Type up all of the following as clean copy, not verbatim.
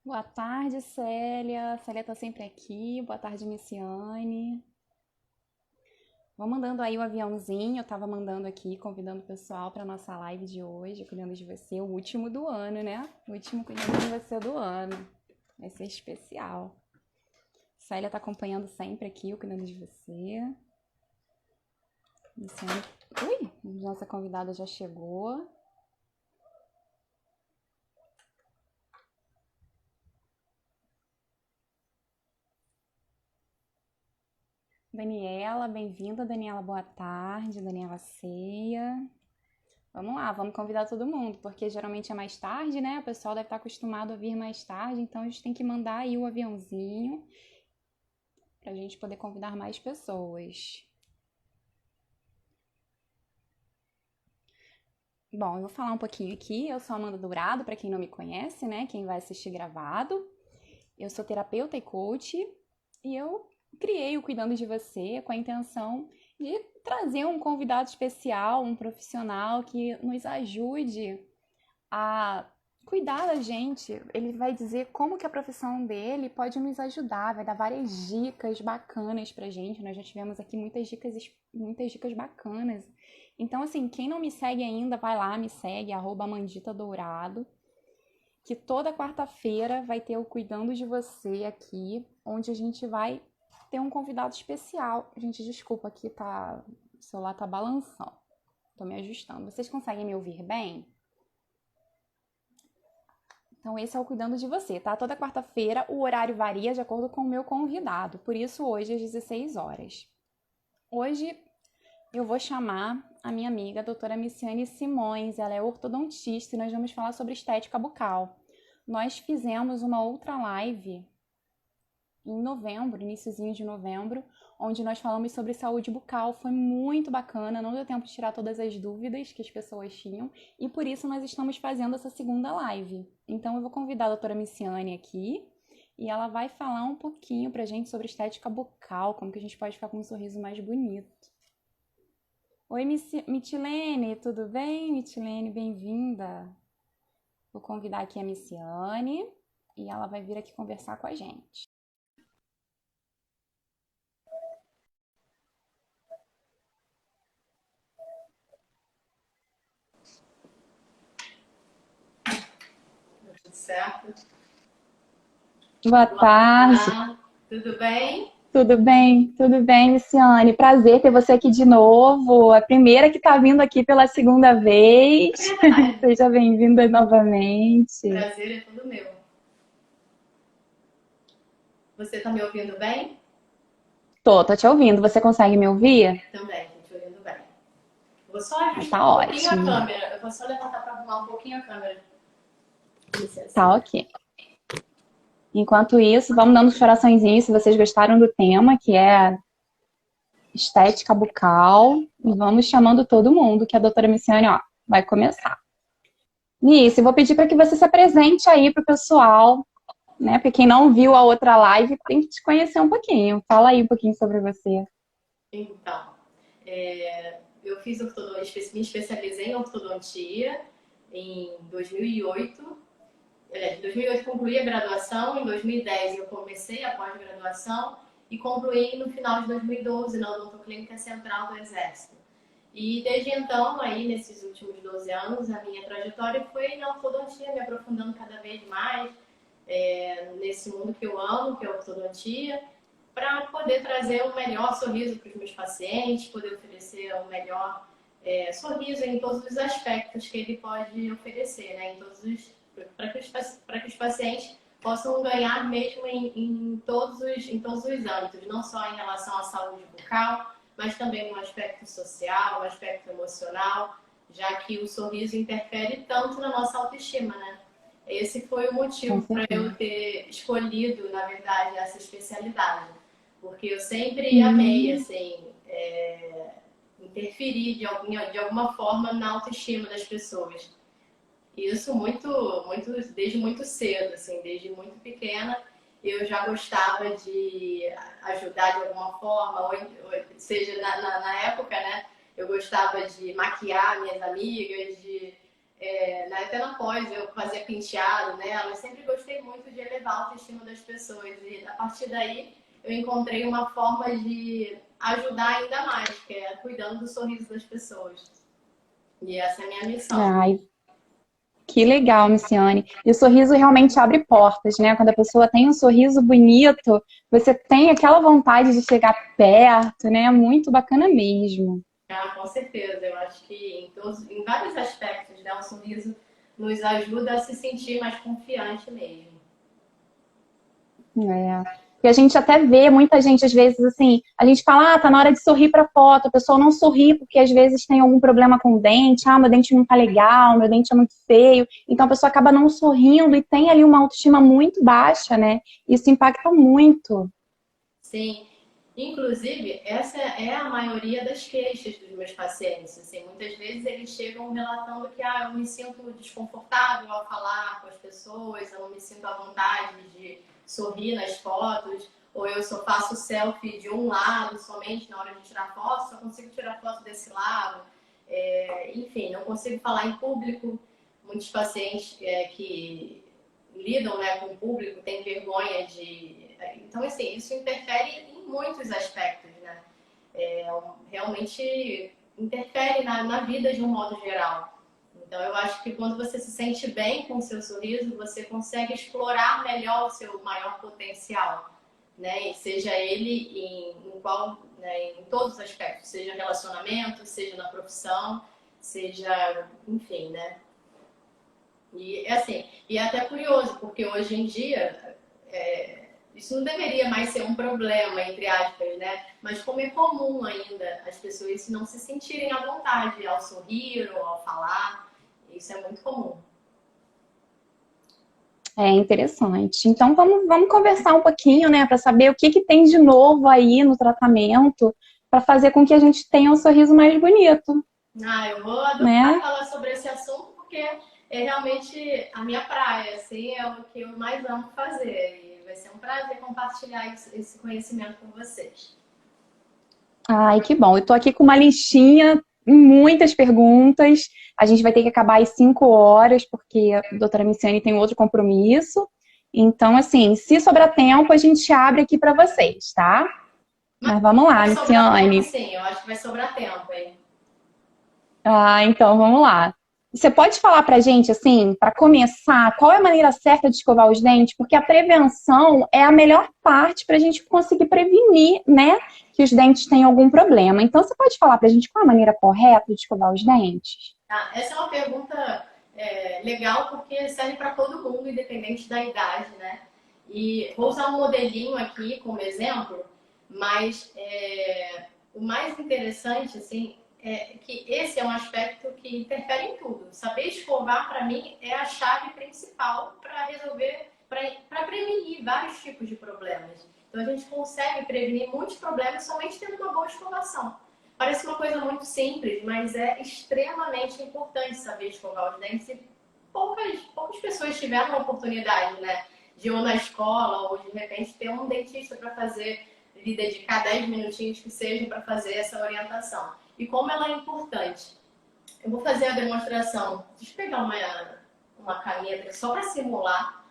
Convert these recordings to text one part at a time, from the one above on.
Boa tarde, Célia. Célia tá sempre aqui. Boa tarde, Miciane. Vou mandando aí o aviãozinho. Eu tava mandando aqui, convidando o pessoal para nossa live de hoje, cuidando de você, o último do ano, né? O último cuidando de você do ano. Vai ser especial. Célia tá acompanhando sempre aqui, o cuidando de você. Miciane. Ui, nossa convidada já chegou. Daniela, bem-vinda, Daniela. Boa tarde, Daniela Ceia. Vamos lá, vamos convidar todo mundo, porque geralmente é mais tarde, né? O pessoal deve estar acostumado a vir mais tarde, então a gente tem que mandar aí o aviãozinho para a gente poder convidar mais pessoas. Bom, eu vou falar um pouquinho aqui. Eu sou Amanda Dourado, para quem não me conhece, né? Quem vai assistir gravado. Eu sou terapeuta e coach e eu criei o Cuidando de Você com a intenção de trazer um convidado especial, um profissional que nos ajude a cuidar da gente. Ele vai dizer como que a profissão dele pode nos ajudar, vai dar várias dicas bacanas pra gente. Nós já tivemos aqui muitas dicas bacanas. Então, assim, quem não me segue ainda, vai lá, me segue, @manditadourado, que toda quarta-feira vai ter o Cuidando de Você aqui, onde a gente vai ter um convidado especial. Gente, desculpa, aqui tá, o celular tá balançando. Tô me ajustando. Vocês conseguem me ouvir bem? Então, esse é o Cuidando de Você, tá? Toda quarta-feira o horário varia de acordo com o meu convidado, por isso hoje às 16 horas. Hoje eu vou chamar a minha amiga, a doutora Miciane Simões, ela é ortodontista e nós vamos falar sobre estética bucal. Nós fizemos uma outra live em novembro, iniciozinho de novembro, onde nós falamos sobre saúde bucal. Foi muito bacana, não deu tempo de tirar todas as dúvidas que as pessoas tinham e por isso nós estamos fazendo essa segunda live. Então eu vou convidar a doutora Miciane aqui e ela vai falar um pouquinho pra gente sobre estética bucal, como que a gente pode ficar com um sorriso mais bonito. Oi, Mitilene, tudo bem? Mitilene, bem-vinda. Vou convidar aqui a Miciane e ela vai vir aqui conversar com a gente. Tudo certo? Boa tarde. Olá, tudo bem? Tudo bem, Luciane. Prazer ter você aqui de novo. A primeira que está vindo aqui pela segunda vez. Verdade. Seja bem-vinda O novamente. prazer é todo meu. Você está me ouvindo bem? Tô te ouvindo. Você consegue me ouvir? Também, estou te ouvindo bem. Vou só Ah, ajustar tá um pouquinho a ótimo. câmera. Eu vou só levantar para arrumar um pouquinho a câmera. Licença. Tá ok. Enquanto isso, vamos dando os coraçõezinhos se vocês gostaram do tema, que é estética bucal. E vamos chamando todo mundo, que a doutora Missiane, ó, vai começar. Nisso, eu vou pedir para que você se apresente aí para o pessoal, né? Porque quem não viu a outra live tem que te conhecer um pouquinho. Fala aí um pouquinho sobre você. Então, eu fiz me especializei em ortodontia em 2008. Em 2008 concluí a graduação, em 2010 eu comecei a pós-graduação e concluí no final de 2012 na Odontoclínica Central do Exército. E desde então, aí nesses últimos 12 anos, a minha trajetória foi na ortodontia, me aprofundando cada vez mais nesse mundo que eu amo, que é a ortodontia, para poder trazer um melhor sorriso para os meus pacientes, poder oferecer um melhor sorriso em todos os aspectos que ele pode oferecer, né? Para que os pacientes possam ganhar mesmo em todos os âmbitos, não só em relação à saúde bucal, mas também no aspecto social, no aspecto emocional, já que o sorriso interfere tanto na nossa autoestima, né? Esse foi o Com motivo para eu certeza. ter escolhido, na verdade, essa especialidade, porque eu sempre amei, assim, interferir de alguma forma na autoestima das pessoas. Isso desde muito cedo, assim, desde muito pequena, eu já gostava de ajudar de alguma forma, ou seja, na época, né, eu gostava de maquiar minhas amigas, de Até na pós eu fazia penteado nela, eu sempre gostei muito de elevar a autoestima das pessoas. E a partir daí eu encontrei uma forma de ajudar ainda mais, que é cuidando do sorriso das pessoas. E essa é a minha missão. Ai, que legal, Missiane. E o sorriso realmente abre portas, né? Quando a pessoa tem um sorriso bonito, você tem aquela vontade de chegar perto, né? Muito bacana mesmo. Ah, com certeza. Eu acho que em vários aspectos, né, o sorriso nos ajuda a se sentir mais confiante mesmo. É. E a gente até vê muita gente, às vezes, assim, a gente fala, tá na hora de sorrir pra foto, a pessoa não sorri porque às vezes tem algum problema com o dente, meu dente não tá legal, meu dente é muito feio, então a pessoa acaba não sorrindo e tem ali uma autoestima muito baixa, né? Isso impacta muito. Sim. Inclusive, essa é a maioria das queixas dos meus pacientes. Assim, muitas vezes eles chegam relatando que eu me sinto desconfortável ao falar com as pessoas, eu não me sinto à vontade de sorrir nas fotos, ou eu só faço selfie de um lado somente na hora de tirar foto, só consigo tirar foto desse lado. Enfim, não consigo falar em público. Muitos pacientes que lidam, né, com o público têm vergonha de. Então, assim, isso interfere em muitos aspectos, né? Realmente interfere na vida de um modo geral. Então, eu acho que quando você se sente bem com o seu sorriso, você consegue explorar melhor o seu maior potencial, né? E seja ele em todos os aspectos, seja relacionamento, seja na profissão, seja, enfim, né? E assim, e é até curioso, porque hoje em dia isso não deveria mais ser um problema, entre aspas, né? Mas como é comum ainda as pessoas não se sentirem à vontade ao sorrir ou ao falar, isso é muito comum. É interessante. Então vamos conversar um pouquinho, né, para saber o que que tem de novo aí no tratamento para fazer com que a gente tenha um sorriso mais bonito, Eu vou adorar né? falar sobre esse assunto porque é realmente a minha praia, assim, é o que eu mais amo fazer. E vai ser um prazer compartilhar esse conhecimento com vocês. Ai, que bom. Eu tô aqui com uma listinha, muitas perguntas. A gente vai ter que acabar às 5 horas, porque a doutora Missiane tem outro compromisso. Então, assim, se sobrar tempo, a gente abre aqui para vocês, tá? Mas vamos lá, Vai sobrar tempo, Missiane. sim, eu acho que vai sobrar tempo, hein? Ah, então vamos lá. Você pode falar pra gente, assim, para começar, qual é a maneira certa de escovar os dentes? Porque a prevenção é a melhor parte para a gente conseguir prevenir, né, que os dentes tenham algum problema. Então, você pode falar pra gente qual é a maneira correta de escovar os dentes? Tá? Essa é uma pergunta legal porque serve para todo mundo, independente da idade, né? E vou usar um modelinho aqui como exemplo, mas o mais interessante, assim, é que esse é um aspecto que interfere em tudo. Saber escovar, para mim, é a chave principal para resolver, para prevenir vários tipos de problemas. Então, a gente consegue prevenir muitos problemas somente tendo uma boa escovação. Parece uma coisa muito simples, mas é extremamente importante saber escovar os dentes e poucas pessoas tiveram a oportunidade, né? De ou na escola ou de repente ter um dentista para fazer, lhe dedicar 10 minutinhos que seja para fazer essa orientação. E como ela é importante. Eu vou fazer a demonstração. Deixa eu pegar uma caneta só para simular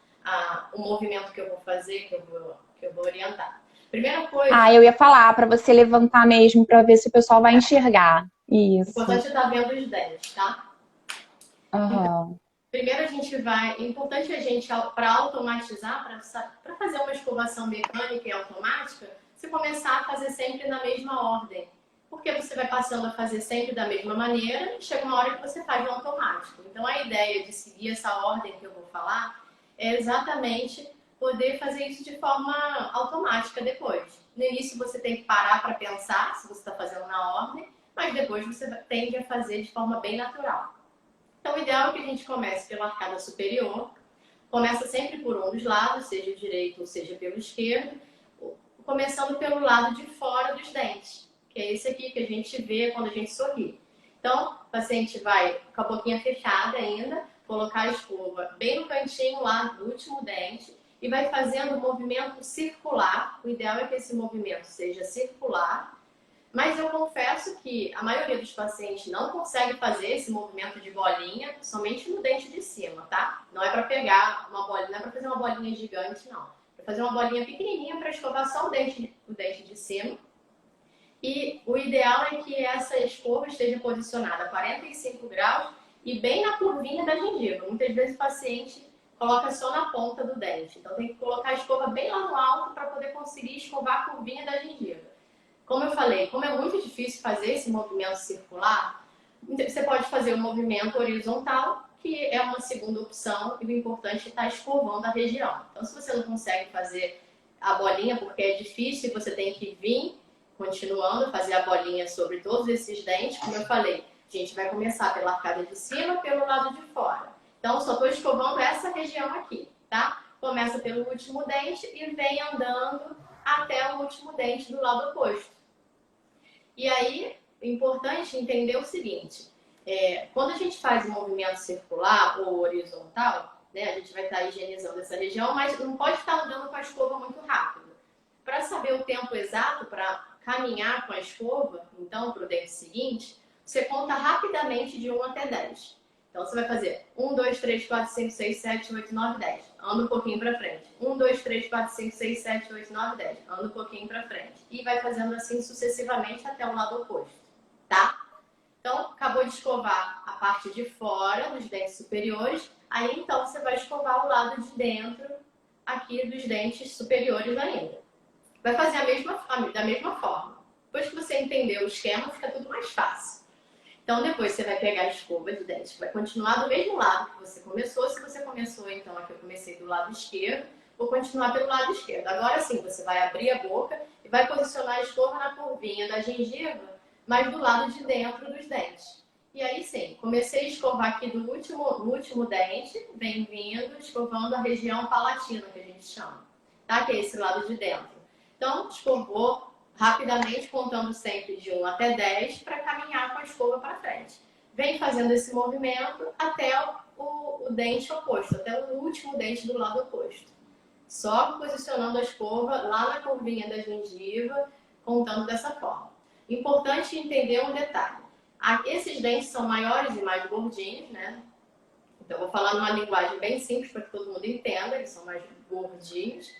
o movimento que eu vou fazer, que eu vou orientar. Primeira coisa, Ah, eu ia falar para você levantar mesmo para ver se o pessoal vai enxergar. o Isso. importante é estar vendo os dentes, tá? Aham. Primeiro a gente vai. É importante a gente, para automatizar, para fazer uma escovação mecânica e automática, você começar a fazer sempre na mesma ordem. Porque você vai passando a fazer sempre da mesma maneira e chega uma hora que você faz no automático. Então a ideia de seguir essa ordem que eu vou falar é exatamente poder fazer isso de forma automática depois. No início você tem que parar para pensar se você está fazendo na ordem, mas depois você tende a fazer de forma bem natural. Então, o ideal é que a gente comece pela arcada superior, começa sempre por um dos lados, seja o direito ou seja pelo esquerdo, começando pelo lado de fora dos dentes, que é esse aqui que a gente vê quando a gente sorri. Então, o paciente vai com a boquinha fechada ainda, colocar a escova bem no cantinho lá do último dente e vai fazendo um movimento circular. O ideal é que esse movimento seja circular, Mas eu confesso que a maioria dos pacientes não consegue fazer esse movimento de bolinha somente no dente de cima, tá? Não é para pegar uma bolinha, não é para fazer uma bolinha gigante, não. É fazer uma bolinha pequenininha para escovar só o dente de cima. E o ideal é que essa escova esteja posicionada a 45 graus e bem na curvinha da gengiva. Muitas vezes o paciente coloca só na ponta do dente. Então tem que colocar a escova bem lá no alto para poder conseguir escovar a curvinha da gengiva. Como eu falei, como é muito difícil fazer esse movimento circular, você pode fazer o movimento horizontal, que é uma segunda opção, e o importante é estar escovando a região. Então, se você não consegue fazer a bolinha, porque é difícil, você tem que vir continuando, fazer a bolinha sobre todos esses dentes, como eu falei, a gente vai começar pela arcada de cima, pelo lado de fora. Então, só estou escovando essa região aqui, tá? Começa pelo último dente e vem andando até o último dente do lado oposto. E aí, é importante entender o seguinte, quando a gente faz um movimento circular ou horizontal, né, a gente vai estar higienizando essa região, mas não pode estar andando com a escova muito rápido. Para saber o tempo exato para caminhar com a escova, então, para o dente seguinte, você conta rapidamente de 1 até 10. Então, você vai fazer 1, 2, 3, 4, 5, 6, 7, 8, 9, 10. Anda um pouquinho para frente. 1, 2, 3, 4, 5, 6, 7, 8, 9, 10. Anda um pouquinho para frente. E vai fazendo assim sucessivamente até o lado oposto, tá? Então, acabou de escovar a parte de fora dos dentes superiores. Aí, então, você vai escovar o lado de dentro aqui dos dentes superiores ainda. Vai fazer da mesma forma. Depois que você entender o esquema, fica tudo mais fácil. Então, depois você vai pegar a escova de dente, vai continuar do mesmo lado que você começou. Se você começou, então, aqui eu comecei do lado esquerdo, vou continuar pelo lado esquerdo. Agora sim, você vai abrir a boca e vai posicionar a escova na curvinha da gengiva, mas do lado de dentro dos dentes. E aí sim, comecei a escovar aqui no último dente, vem vindo, escovando a região palatina, que a gente chama, tá? Que é esse lado de dentro. Então, escovou rapidamente, contando sempre de 1 até 10, para caminhar com a escova para frente. Vem fazendo esse movimento até o dente oposto, até o último dente do lado oposto. Só posicionando a escova lá na curvinha da gengiva, contando dessa forma. Importante entender um detalhe. Esses dentes são maiores e mais gordinhos, né? Então, eu vou falar numa linguagem bem simples para que todo mundo entenda, eles são mais gordinhos.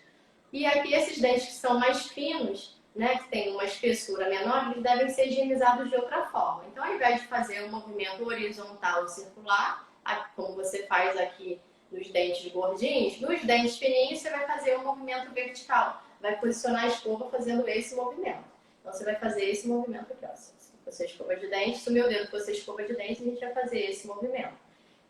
E aqui esses dentes que são mais finos, né, que tem uma espessura menor, eles devem ser higienizados de outra forma. Então, ao invés de fazer um movimento horizontal circular, como você faz aqui nos dentes gordinhos, nos dentes fininhos você vai fazer um movimento vertical. Vai posicionar a escova fazendo esse movimento. Então, você vai fazer esse movimento aqui, ó. Se você escova de dente, se o meu dedo fosse escova de dente, a gente vai fazer esse movimento.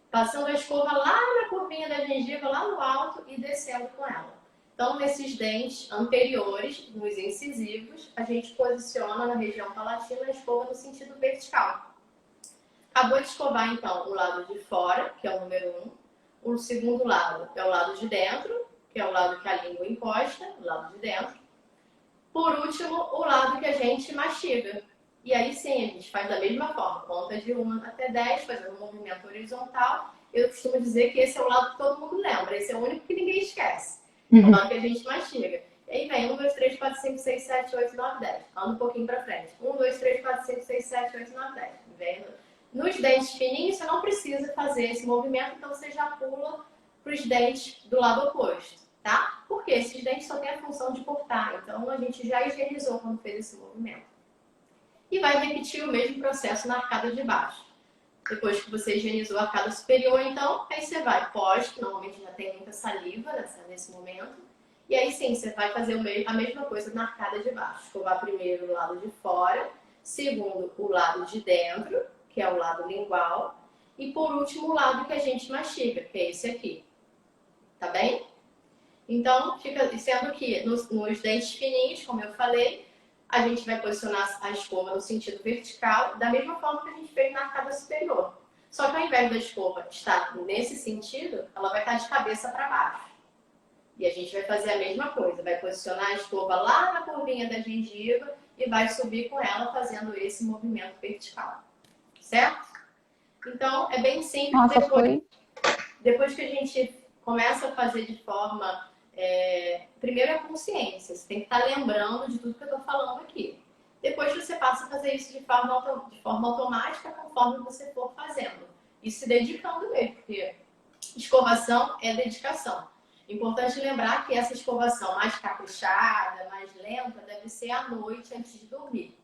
Passando a escova lá na curvinha da gengiva, lá no alto e descendo com ela. Então, nesses dentes anteriores, nos incisivos, a gente posiciona na região palatina a escova no sentido vertical. Acabou de escovar, então, o lado de fora, que é o número 1. O segundo lado é o lado de dentro, que é o lado que a língua encosta, o lado de dentro. Por último, o lado que a gente mastiga. E aí sim, a gente faz da mesma forma, conta de 1 até 10, fazendo um movimento horizontal. Eu costumo dizer que esse é o lado que todo mundo lembra, esse é o único que ninguém esquece. O lado que a gente mastiga. E aí vem 1, 2, 3, 4, 5, 6, 7, 8, 9, 10. Anda um pouquinho pra frente. 1, 2, 3, 4, 5, 6, 7, 8, 9, 10. Vem. Nos dentes fininhos, você não precisa fazer esse movimento, então você já pula para os dentes do lado oposto, tá? Porque esses dentes só têm a função de cortar, então a gente já higienizou quando fez esse movimento. E vai repetir o mesmo processo na arcada de baixo. Depois que você higienizou a arcada superior, então, aí você vai que normalmente já tem muita saliva nesse momento. E aí sim, você vai fazer a mesma coisa na arcada de baixo. Escovar primeiro o lado de fora, segundo o lado de dentro, que é o lado lingual, e por último o lado que a gente mastiga, que é esse aqui. Tá bem? Então, sendo que nos dentes fininhos, como eu falei, a gente vai posicionar a escova no sentido vertical, da mesma forma que a gente fez na arcada superior. Só que ao invés da escova estar nesse sentido, ela vai estar de cabeça para baixo. E a gente vai fazer a mesma coisa, vai posicionar a escova lá na curvinha da gengiva e vai subir com ela fazendo esse movimento vertical. Certo? Então, é bem simples. Nossa, foi. Depois que a gente começa a fazer de forma... primeiro é a consciência. Você tem que estar lembrando de tudo que eu estou falando aqui. Depois você passa a fazer isso de forma automática conforme você for fazendo. E se dedicando mesmo, porque escovação é dedicação. Importante lembrar que essa escovação mais caprichada, mais lenta, deve ser à noite antes de dormir.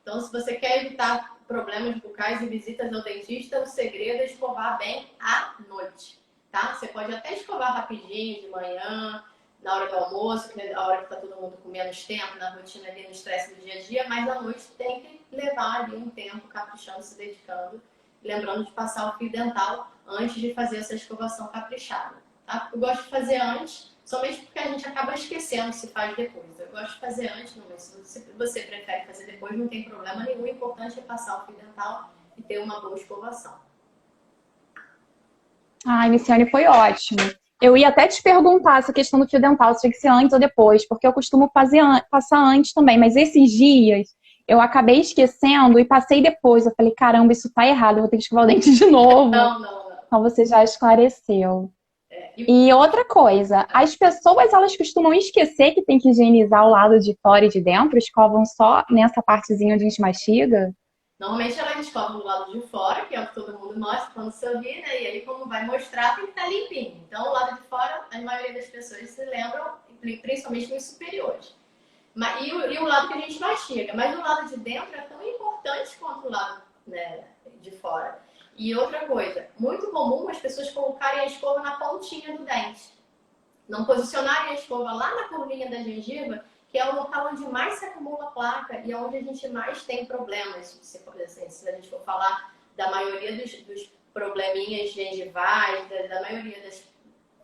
Então, se você quer evitar problemas bucais e visitas ao dentista, o segredo é escovar bem à noite, tá? Você pode até escovar rapidinho de manhã, na hora do almoço, que é a hora que está todo mundo com menos tempo, na rotina ali, no estresse do dia a dia, mas à noite tem que levar ali um tempo caprichando, se dedicando, lembrando de passar o fio dental antes de fazer essa escovação caprichada, tá? Eu gosto de fazer antes, somente porque a gente acaba esquecendo se faz depois. Eu gosto de fazer antes, não, mas se você prefere fazer depois, não tem problema nenhum. O importante é passar o fio dental e ter uma boa escovação. Ai, Miciane, foi ótimo. Eu ia até te perguntar essa questão do fio dental, se tinha que ser antes ou depois, porque eu costumo passar antes também, mas esses dias eu acabei esquecendo e passei depois. Eu falei, caramba, isso tá errado, eu vou ter que escovar o dente de novo. Não, não, não. Então você já esclareceu. É, E outra coisa, as pessoas elas costumam esquecer que tem que higienizar o lado de fora e de dentro, escovam só nessa partezinha onde a gente mastiga. normalmente ela escova do lado de fora, que é o que todo mundo mostra quando sorri, né? E aí, como vai mostrar, tem que estar limpinho. Então, o lado de fora, a maioria das pessoas se lembram, principalmente nos superiores. E o lado que a gente mastiga. Mas o lado de dentro é tão importante quanto o lado, né, de fora. E outra coisa, muito comum as pessoas colocarem a escova na pontinha do dente. Não posicionarem a escova lá na curvinha da gengiva, que é o local onde mais se acumula placa e é onde a gente mais tem problemas. Se a gente for falar da maioria dos probleminhas gengivais, da maioria das...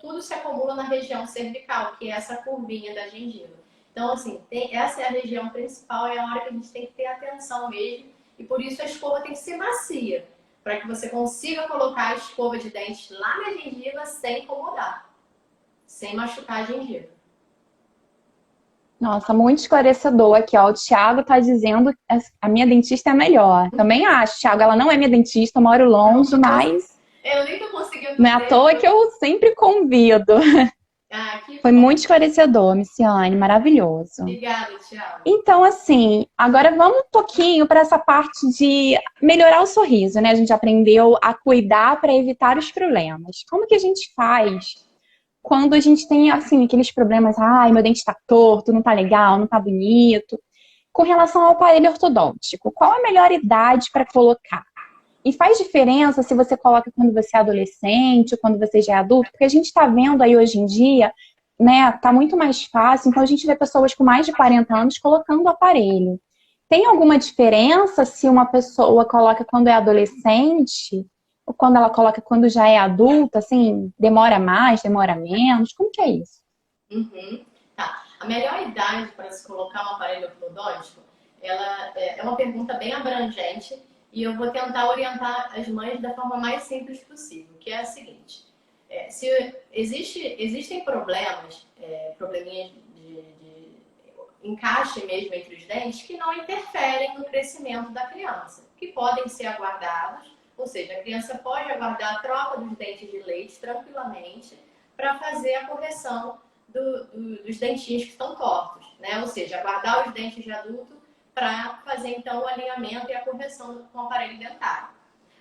Tudo se acumula na região cervical, que é essa curvinha da gengiva. Então, assim, essa é a região principal, é a hora que a gente tem que ter atenção mesmo. E por isso a escova tem que ser macia, para que você consiga colocar a escova de dente lá na gengiva sem incomodar, sem machucar a gengiva. Nossa, muito esclarecedor aqui, ó. O Thiago tá dizendo que a minha dentista é a melhor. Também acho, Thiago, ela não é minha dentista, eu moro longe, mas Eu nem tô conseguindo não é à ver. toa que eu sempre convido. Ah, que Foi bom. muito esclarecedor, Miciane, maravilhoso. Obrigada, Thiago. Então, assim, agora vamos um pouquinho para essa parte de melhorar o sorriso, né? A gente aprendeu a cuidar para evitar os problemas. Como que a gente faz quando a gente tem, assim, aqueles problemas, ai, meu dente tá torto, não tá legal, não tá bonito. Com relação ao aparelho ortodôntico, qual a melhor idade para colocar? E faz diferença se você coloca quando você é adolescente ou quando você já é adulto? Porque a gente está vendo aí hoje em dia, né, tá muito mais fácil, então a gente vê pessoas com mais de 40 anos colocando o aparelho. Tem alguma diferença se uma pessoa coloca quando é adolescente ou quando ela coloca quando já é adulta, assim, demora mais, demora menos? Como que é isso? Uhum. Tá. A melhor idade para se colocar um aparelho ortodôntico, ela é uma pergunta bem abrangente e eu vou tentar orientar as mães da forma mais simples possível, que é a seguinte: se existem problemas, probleminhas de encaixe mesmo entre os dentes que não interferem no crescimento da criança, que podem ser aguardados, ou seja, a criança pode aguardar a troca dos dentes de leite tranquilamente para fazer a correção dos dentinhos que estão tortos, né? Ou seja, aguardar os dentes de adulto para fazer então o alinhamento e a correção com o aparelho dentário.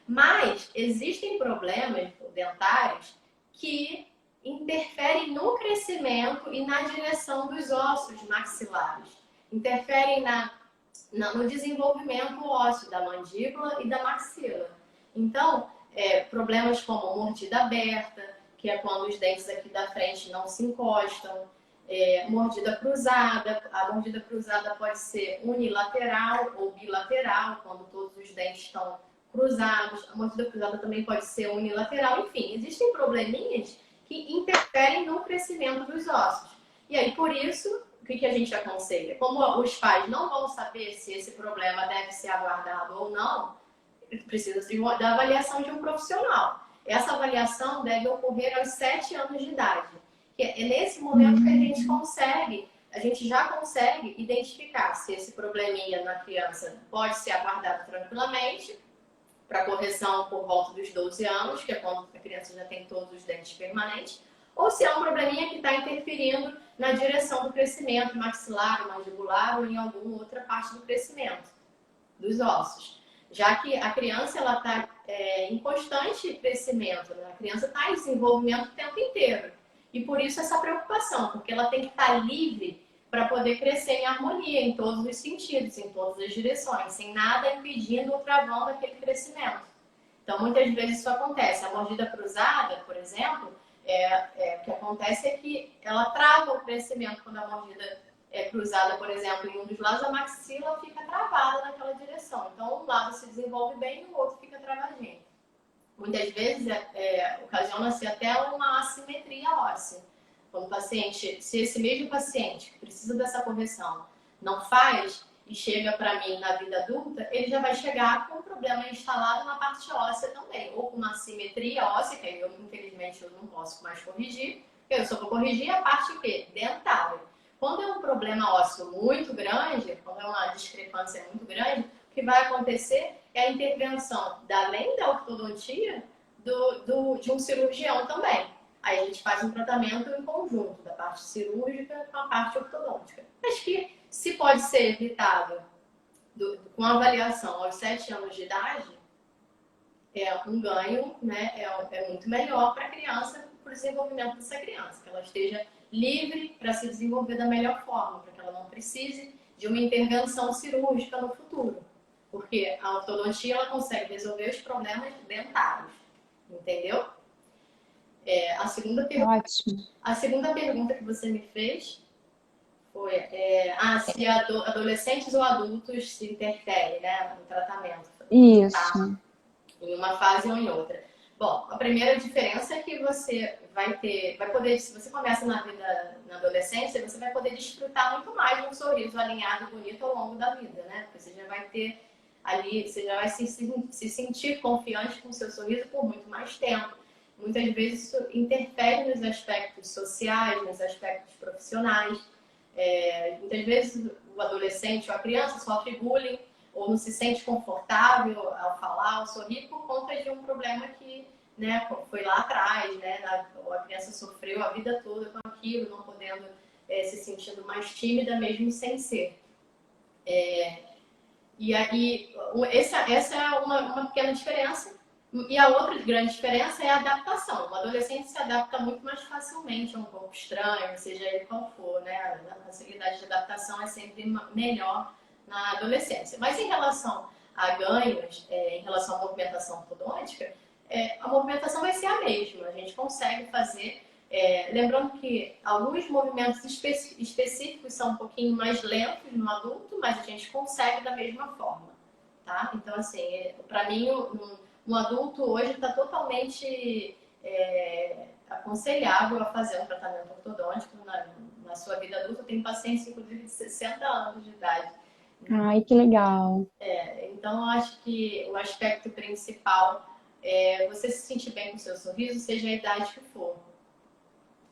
Mas existem problemas dentários que interferem no crescimento e na direção dos ossos maxilares, interferem no desenvolvimento ósseo da mandíbula e da maxila. Então, problemas como mordida aberta, que é quando os dentes aqui da frente não se encostam, mordida cruzada. A mordida cruzada pode ser unilateral ou bilateral, quando todos os dentes estão cruzados. A mordida cruzada também pode ser unilateral. Enfim, existem probleminhas que interferem no crescimento dos ossos. E aí, por isso, o que a gente aconselha? Como os pais não vão saber se esse problema deve ser aguardado ou não, precisa da avaliação de um profissional. Essa avaliação deve ocorrer aos 7 anos de idade. Que é nesse momento que a gente já consegue identificar se esse probleminha na criança pode ser aguardado tranquilamente para correção por volta dos 12 anos, que é quando a criança já tem todos os dentes permanentes, ou se é um probleminha que está interferindo na direção do crescimento maxilar, mandibular ou em alguma outra parte do crescimento dos ossos. Já que a criança ela está em constante crescimento, né? A criança está em desenvolvimento o tempo inteiro. E por isso essa preocupação, porque ela tem que estar livre para poder crescer em harmonia em todos os sentidos, em todas as direções, sem nada impedindo ou travando aquele crescimento. Então, muitas vezes isso acontece. A mordida cruzada, por exemplo, o que acontece é que ela trava o crescimento quando a mordida é cruzada, por exemplo, em um dos lados, a maxila fica travada naquela direção. Então, um lado se desenvolve bem e o outro fica travadinho. Muitas vezes ocasiona-se até uma assimetria óssea. Quando o paciente, se esse mesmo paciente que precisa dessa correção não faz e chega para mim na vida adulta, ele já vai chegar com um problema instalado na parte óssea também, ou com uma assimetria óssea, que eu, infelizmente, eu não posso mais corrigir. Eu só vou corrigir a parte dentária. Quando é um problema ósseo muito grande, quando é uma discrepância muito grande, o que vai acontecer é a intervenção, além da ortodontia, de um cirurgião também. Aí a gente faz um tratamento em conjunto, da parte cirúrgica com a parte ortodôntica. Mas que, se pode ser evitado com avaliação aos 7 anos de idade, é um ganho, né? É muito melhor para a criança, para o desenvolvimento dessa criança, que ela esteja livre para se desenvolver da melhor forma, para que ela não precise de uma intervenção cirúrgica no futuro. Porque a ortodontia ela consegue resolver os problemas dentários, entendeu? Ótimo. A segunda pergunta que você me fez foi se adolescentes ou adultos se interferem, né, no tratamento. Isso. Tá? Em uma fase ou em outra. Bom, a primeira diferença é que você vai poder, se você começa na adolescência, você vai poder desfrutar muito mais de um sorriso alinhado e bonito ao longo da vida, né? Porque você já vai ter ali, você já vai se sentir confiante com o seu sorriso por muito mais tempo. Muitas vezes isso interfere nos aspectos sociais, nos aspectos profissionais. Muitas vezes o adolescente ou a criança sofre bullying ou não se sente confortável ao falar, ao sorrir, por conta de um problema que, né, foi lá atrás, né? A criança sofreu a vida toda com aquilo, não podendo se sentindo mais tímida mesmo sem ser. E aí, essa é uma pequena diferença. E a outra grande diferença é a adaptação. O adolescente se adapta muito mais facilmente a um pouco estranho, seja ele qual for, né? A facilidade de adaptação é sempre melhor na adolescência. Mas em relação a ganhos, em relação à movimentação ortodôntica, a movimentação vai ser a mesma. A gente consegue fazer, lembrando que alguns movimentos específicos são um pouquinho mais lentos no adulto, mas a gente consegue da mesma forma, tá? Então, assim, para mim, um adulto hoje está totalmente aconselhável a fazer um tratamento ortodôntico na sua vida adulta. Tem pacientes, inclusive, de 60 anos de idade. Ai, que legal. Então, eu acho que o aspecto principal é você se sentir bem com o seu sorriso, seja a idade que for.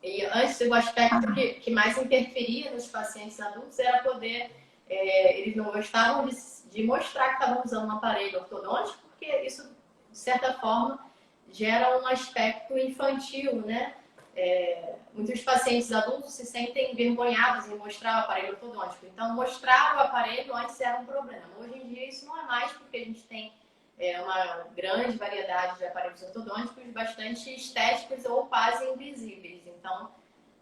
E antes, o aspecto que mais interferia nos pacientes adultos era poder... eles não gostavam de mostrar que estavam usando um aparelho ortodôntico, porque isso, de certa forma, gera um aspecto infantil, né? Muitos pacientes adultos se sentem envergonhados em mostrar o aparelho ortodôntico. Então, mostrar o aparelho antes era um problema. Hoje em dia, isso não é mais, porque a gente tem uma grande variedade de aparelhos ortodônticos, bastante estéticos ou quase invisíveis. Então,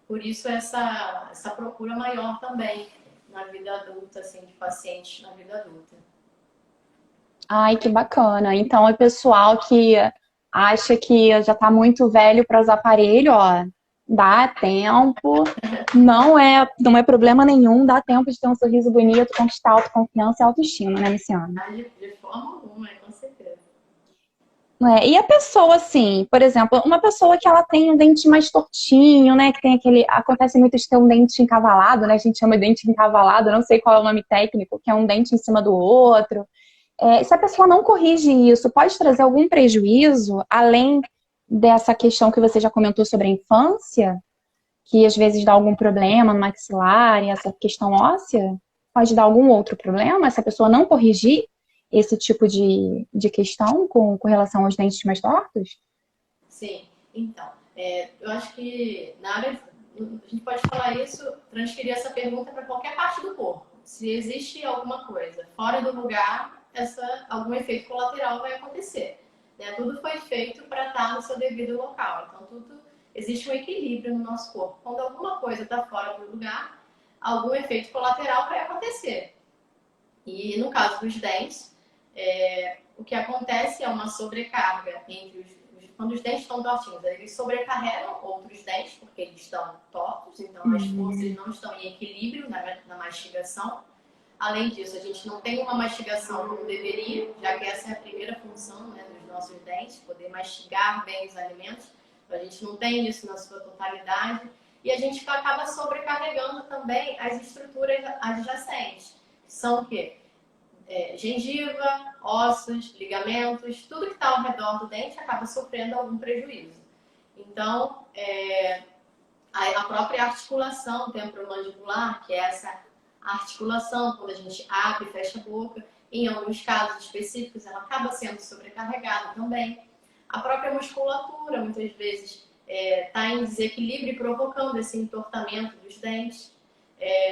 por isso, essa procura maior também na vida adulta, assim, de pacientes na vida adulta. Ai, que bacana. Então, o pessoal que acha que já está muito velho para usar aparelho, ó, dá tempo, não é problema nenhum, dá tempo de ter um sorriso bonito, conquistar autoconfiança e autoestima, né, Luciana? De forma alguma, com certeza. E a pessoa, assim, por exemplo, uma pessoa que ela tem um dente mais tortinho, né, que tem acontece muito de ter um dente encavalado, né, a gente chama de dente encavalado, não sei qual é o nome técnico, que é um dente em cima do outro. Se a pessoa não corrige isso, pode trazer algum prejuízo, além dessa questão que você já comentou sobre a infância, que às vezes dá algum problema no maxilar e essa questão óssea? Pode dar algum outro problema se a pessoa não corrigir esse tipo de questão com relação aos dentes mais tortos? Sim, então, Eu acho que na área, a gente pode falar isso, transferir essa pergunta para qualquer parte do corpo. Se existe alguma coisa fora do lugar, algum efeito colateral vai acontecer. Né? Tudo foi feito para estar no seu devido local. Então, existe um equilíbrio no nosso corpo. Quando alguma coisa está fora do lugar, algum efeito colateral vai acontecer. E no caso dos dentes, o que acontece é uma sobrecarga quando os dentes estão tortinhos, eles sobrecarregam outros dentes, porque eles estão tortos, então as forças não estão em equilíbrio na mastigação. Além disso, a gente não tem uma mastigação como deveria, já que essa é a primeira função, né, dos nossos dentes, poder mastigar bem os alimentos. Então, a gente não tem isso na sua totalidade. E a gente acaba sobrecarregando também as estruturas adjacentes, que são o quê? Gengiva, ossos, ligamentos, tudo que está ao redor do dente acaba sofrendo algum prejuízo. Então, a própria articulação temporomandibular, que é essa articulação, quando a gente abre e fecha a boca, em alguns casos específicos, ela acaba sendo sobrecarregada também. A própria musculatura, muitas vezes, está em desequilíbrio, provocando esse entortamento dos dentes.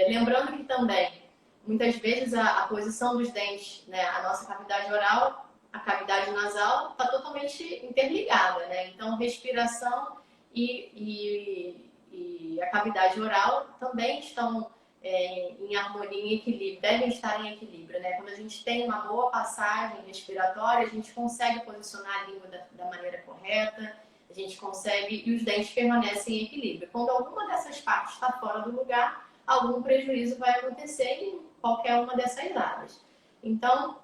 Lembrando que também, muitas vezes, a posição dos dentes, né, a nossa cavidade oral, a cavidade nasal, está totalmente interligada, né? Então, respiração e a cavidade oral também estão em harmonia, em equilíbrio, devem estar em equilíbrio, né? Quando a gente tem uma boa passagem respiratória, a gente consegue posicionar a língua da maneira correta, a gente consegue, e os dentes permanecem em equilíbrio. Quando alguma dessas partes está fora do lugar, algum prejuízo vai acontecer em qualquer uma dessas áreas. Então,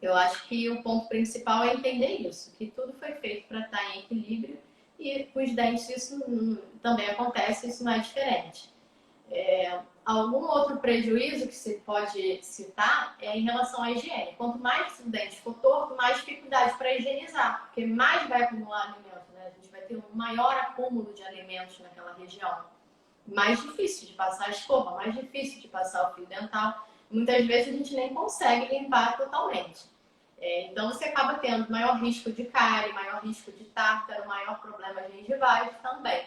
eu acho que o ponto principal é entender isso, que tudo foi feito para estar em equilíbrio e com os dentes isso também acontece, isso não é diferente. Algum outro prejuízo que se pode citar é em relação à higiene. Quanto mais o dente for torto, mais dificuldade para higienizar, porque mais vai acumular alimento, né? A gente vai ter um maior acúmulo de alimentos naquela região. Mais difícil de passar a escova, mais difícil de passar o fio dental. Muitas vezes a gente nem consegue limpar totalmente. Então você acaba tendo maior risco de cárie, maior risco de tártaro, maior problema gengivais também.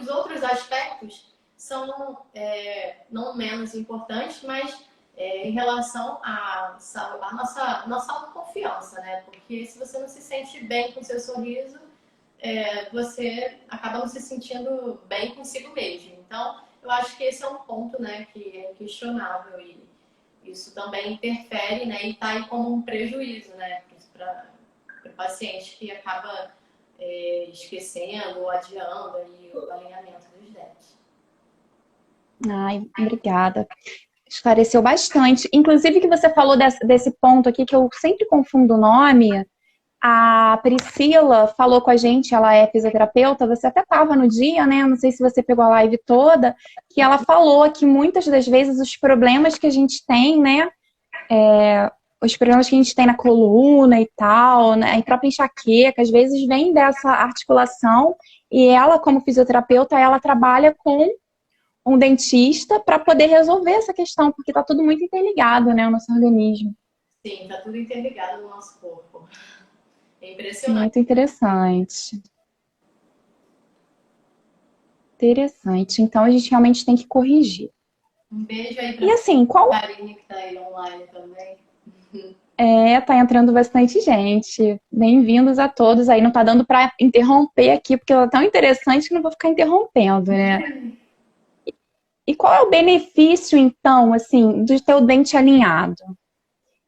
Os outros aspectos são não menos importantes, mas em relação à nossa autoconfiança, né? Porque se você não se sente bem com o seu sorriso, você acaba não se sentindo bem consigo mesmo. Então, eu acho que esse é um ponto, né, que é questionável e isso também interfere, né, e está aí como um prejuízo, né, para o paciente que acaba esquecendo ou adiando aí o alinhamento dos dentes. Ai, obrigada. Esclareceu bastante. Inclusive que você falou desse ponto aqui, que eu sempre confundo o nome. A Priscila falou com a gente, ela é fisioterapeuta, você até estava no dia, né? Não sei se você pegou a live toda, que ela falou que muitas das vezes os problemas que a gente tem, né? Os problemas que a gente tem na coluna e tal, né? A própria enxaqueca, às vezes vem dessa articulação e ela, como fisioterapeuta, ela trabalha com um dentista para poder resolver essa questão, porque está tudo muito interligado, né, o nosso organismo. Sim, está tudo interligado no nosso corpo. É impressionante. Muito interessante. Interessante. Então a gente realmente tem que corrigir. Um beijo aí para E assim, qual... Karine, que está aí online também. Tá entrando bastante gente. Bem-vindos a todos aí. Não tá dando para interromper aqui, porque ela é tão interessante que não vou ficar interrompendo, né? E qual é o benefício, então, assim, do teu dente alinhado?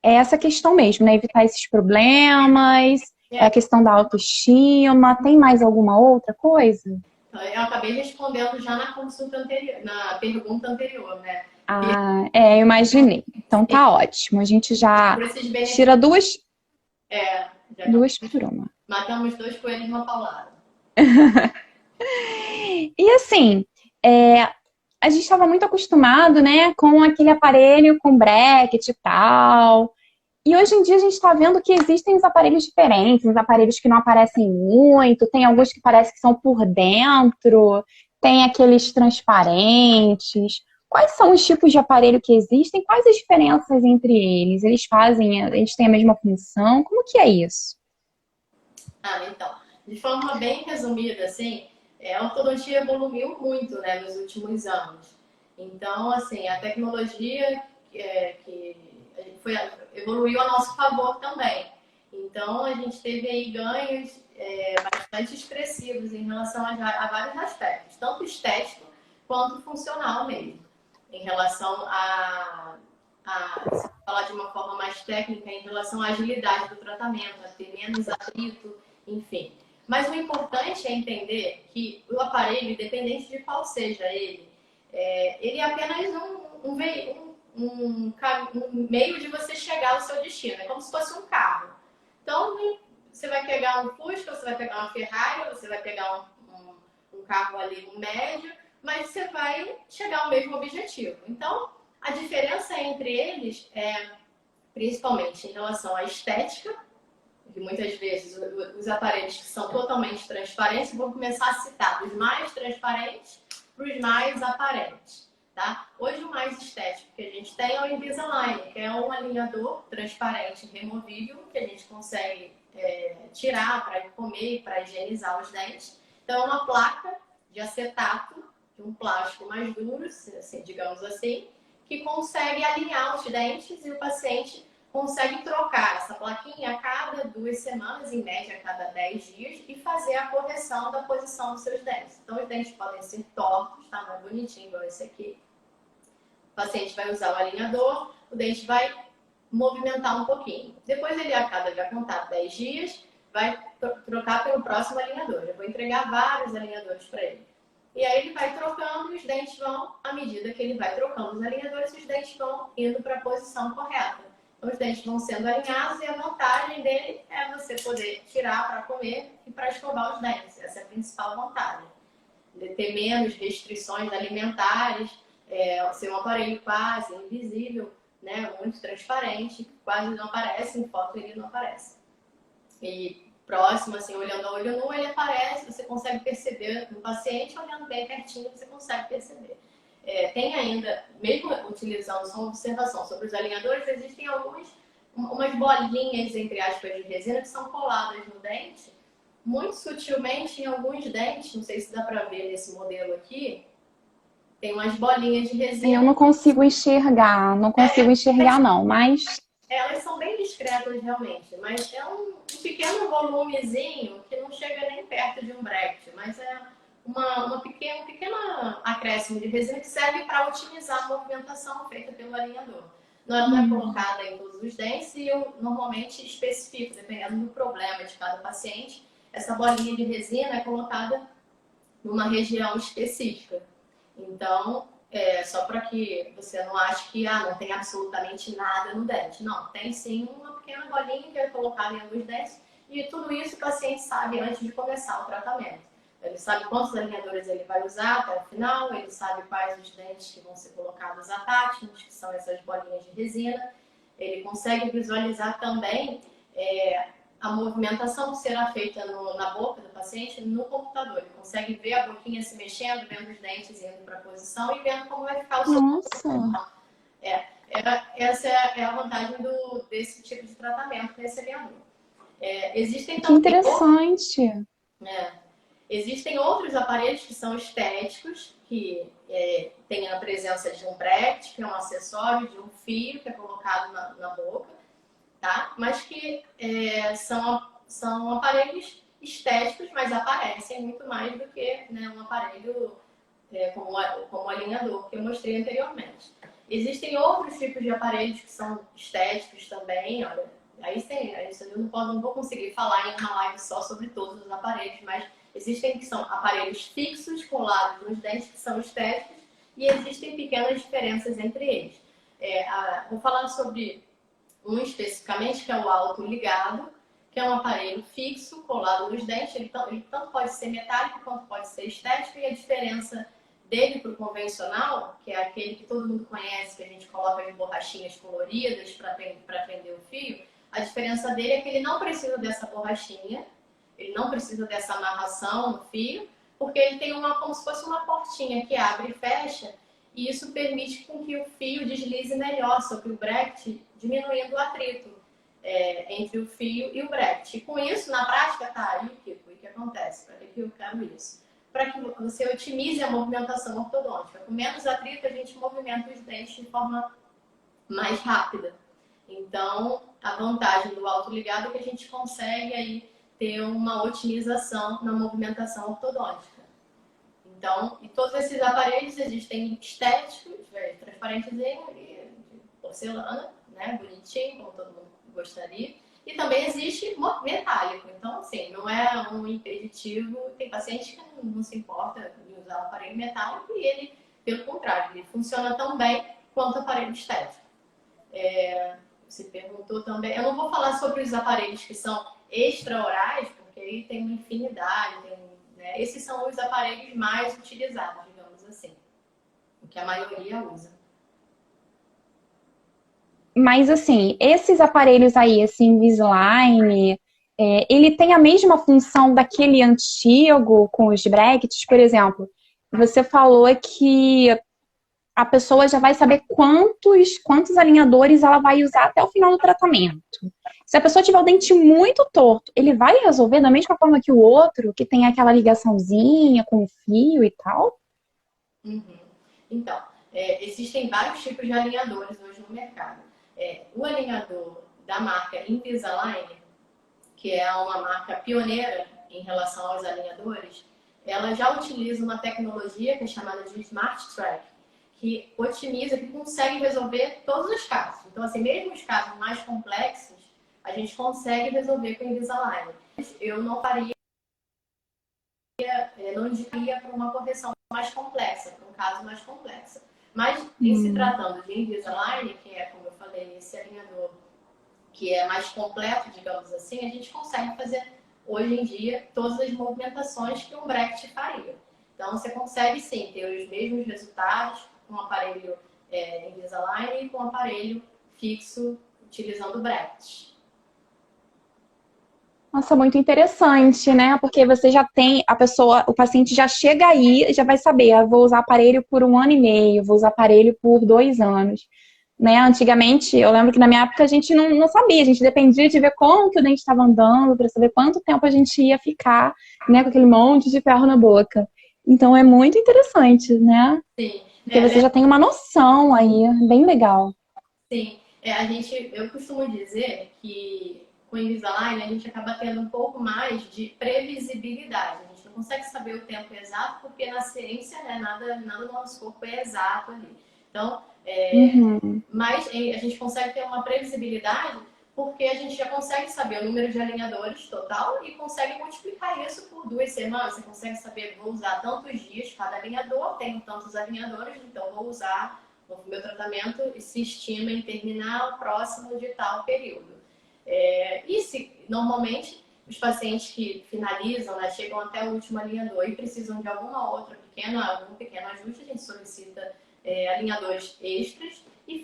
É essa questão mesmo, né? Evitar esses problemas, é a questão da autoestima. Tem mais alguma outra coisa? Eu acabei respondendo já na consulta anterior, na pergunta anterior, né? Eu imaginei. Então tá ótimo. A gente já tira duas por uma. Matamos 2 coelhos numa paulada. E assim, a gente estava muito acostumado, né, com aquele aparelho com bracket e tal. E hoje em dia a gente está vendo que existem os aparelhos diferentes, os aparelhos que não aparecem muito, tem alguns que parecem que são por dentro, tem aqueles transparentes. Quais são os tipos de aparelho que existem? Quais as diferenças entre eles? Eles têm a mesma função? Como que é isso? Então, de forma bem resumida, assim, a ortodontia evoluiu muito, né, nos últimos anos. Então, assim, a tecnologia que evoluiu a nosso favor também. Então, a gente teve aí ganhos bastante expressivos em relação a vários aspectos, tanto estético quanto funcional mesmo. Em relação se falar de uma forma mais técnica, em relação à agilidade do tratamento, a ter menos atrito, enfim. Mas o importante é entender que o aparelho, independente de qual seja ele é apenas um meio de você chegar ao seu destino. É como se fosse um carro. Então, você vai pegar um Fusca, você vai pegar uma Ferrari, você vai pegar um carro ali, um médio, mas você vai chegar ao mesmo objetivo. Então, a diferença entre eles é principalmente em relação à estética, que muitas vezes os aparelhos que são totalmente transparentes, vou começar a citar dos mais transparentes para os mais aparentes. Tá? Hoje o mais estético que a gente tem é o Invisalign, que é um alinhador transparente removível que a gente consegue tirar para comer e para higienizar os dentes. Então é uma placa de acetato, de um plástico mais duro, assim, digamos assim, que consegue alinhar os dentes e o paciente consegue trocar essa plaquinha a cada 2 semanas, em média a cada 10 dias, e fazer a correção da posição dos seus dentes. Então, os dentes podem ser tortos, tá? Não é bonitinho igual esse aqui. O paciente vai usar o alinhador, o dente vai movimentar um pouquinho. Depois ele acaba de contar 10 dias, vai trocar pelo próximo alinhador. Eu vou entregar vários alinhadores para ele. E aí ele vai trocando e os dentes vão, à medida que ele vai trocando os alinhadores, os dentes vão indo para a posição correta. Então, os dentes vão sendo alinhados e a vantagem dele é você poder tirar para comer e para escovar os dentes. Essa é a principal vantagem. De ter menos restrições alimentares, ser um aparelho quase invisível, né, muito transparente, quase não aparece, em foto ele não aparece. E próximo, assim, olhando a olho nu, ele aparece, você consegue perceber no paciente, olhando bem pertinho, você consegue perceber. Tem ainda, mesmo utilizando só uma observação sobre os alinhadores, existem umas bolinhas, entre aspas, de resina que são coladas no dente, muito sutilmente em alguns dentes, não sei se dá para ver nesse modelo aqui, tem umas bolinhas de resina. Eu não consigo enxergar, não, mas elas são bem discretas realmente, mas é um pequeno volumezinho que não chega nem perto de um bracket, mas é um pequeno acréscimo de resina que serve para otimizar a movimentação feita pelo alinhador. Ela não é colocada em todos os dentes e eu normalmente especifico, dependendo do problema de cada paciente, essa bolinha de resina é colocada numa região específica. Então, só para que você não ache que não tem absolutamente nada no dente. Não, tem sim uma pequena bolinha que é colocada em alguns dentes e tudo isso o paciente sabe antes de começar o tratamento. Ele sabe quantos alinhadores ele vai usar até o final, ele sabe quais os dentes que vão ser colocados atáticos, que são essas bolinhas de resina. Ele consegue visualizar também a movimentação que será feita na boca do paciente no computador. Ele consegue ver a boquinha se mexendo, vendo os dentes indo para a posição e vendo como vai ficar o seu. nossa, Essa é a vantagem desse tipo de tratamento nesse alinhador. Existem que interessante. Existem outros aparelhos que são estéticos, que têm a presença de um bracket, que é um acessório, de um fio que é colocado na boca, tá? Mas que são aparelhos estéticos, mas aparecem muito mais do que, né, um aparelho como o alinhador que eu mostrei anteriormente. Existem outros tipos de aparelhos que são estéticos também, olha, aí eu não vou conseguir falar em uma live só sobre todos os aparelhos, mas existem que são aparelhos fixos colados nos dentes que são estéticos e existem pequenas diferenças entre eles. Vou falar sobre um especificamente que é o autoligado, que é um aparelho fixo colado nos dentes. Ele tanto pode ser metálico quanto pode ser estético, e a diferença dele para o convencional, que é aquele que todo mundo conhece, que a gente coloca as borrachinhas coloridas para prender o fio, a diferença dele é que ele não precisa dessa borrachinha, ele não precisa dessa amarração no fio, porque ele tem como se fosse uma portinha que abre e fecha, e isso permite com que o fio deslize melhor sobre o bracket, diminuindo o atrito. entre o fio e o bracket. E com isso, na prática, tá, e o que acontece? Para que eu quero isso? Para que você otimize a movimentação ortodôntica. Com menos atrito, a gente movimenta os dentes de forma mais rápida. Então, a vantagem do autoligado é que a gente consegue aí ter uma otimização na movimentação ortodôntica. Então, e todos esses aparelhos existem estéticos, transparentezinho, de porcelana, né, bonitinho, como todo mundo gostaria. E também existe metálico. Então, assim, não é um impeditivo. Tem paciente que não se importa em usar um aparelho metálico e ele, pelo contrário, ele funciona tão bem quanto o aparelho estético. Você perguntou também. Eu não vou falar sobre os aparelhos que são extra-orais, porque aí tem uma infinidade. Né? Esses são os aparelhos mais utilizados, digamos assim, o que a maioria usa. Mas assim, esses aparelhos aí, esse Invisalign, ele tem a mesma função daquele antigo com os brackets, por exemplo. Você falou que a pessoa já vai saber quantos alinhadores ela vai usar até o final do tratamento. Se a pessoa tiver o dente muito torto, ele vai resolver da mesma forma que o outro, que tem aquela ligaçãozinha com o fio e tal? Uhum. Então, existem vários tipos de alinhadores hoje no mercado. O alinhador da marca Invisalign, que é uma marca pioneira em relação aos alinhadores, ela já utiliza uma tecnologia que é chamada de Smart Track, que otimiza, que consegue resolver todos os casos. Então, assim, mesmo os casos mais complexos, a gente consegue resolver com o Invisalign. Eu não faria, não indicaria para uma correção mais complexa, para um caso mais complexo. Mas, em se tratando de Invisalign, que é, como eu falei, esse alinhador que é mais completo, digamos assim, a gente consegue fazer, hoje em dia, todas as movimentações que um bracket faria. Então, você consegue, sim, ter os mesmos resultados com o aparelho Invisalign e com o aparelho fixo, utilizando brackets. Nossa, muito interessante, né? Porque você já tem a pessoa, o paciente já chega aí e já vai saber, vou usar aparelho por 1 ano e meio, vou usar aparelho por 2 anos. Né? Antigamente, eu lembro que na minha época a gente não sabia, a gente dependia de ver como que o dente estava andando, para saber quanto tempo a gente ia ficar, né, com aquele monte de ferro na boca. Então é muito interessante, né? Sim, Porque você já tem uma noção aí, bem legal. sim. Eu costumo dizer que com o Invisalign a gente acaba tendo um pouco mais de previsibilidade. A gente não consegue saber o tempo exato, porque na ciência, né, nada do nosso corpo é exato ali. Então, mas a gente consegue ter uma previsibilidade porque a gente já consegue saber o número de alinhadores total e consegue multiplicar isso por 2 semanas. Você consegue saber, vou usar tantos dias cada alinhador, tenho tantos alinhadores, então vou usar o meu tratamento e se estima em terminar próximo de tal período. Normalmente, os pacientes que finalizam, né, chegam até o último alinhador e precisam de algum pequeno ajuste, a gente solicita alinhadores extras e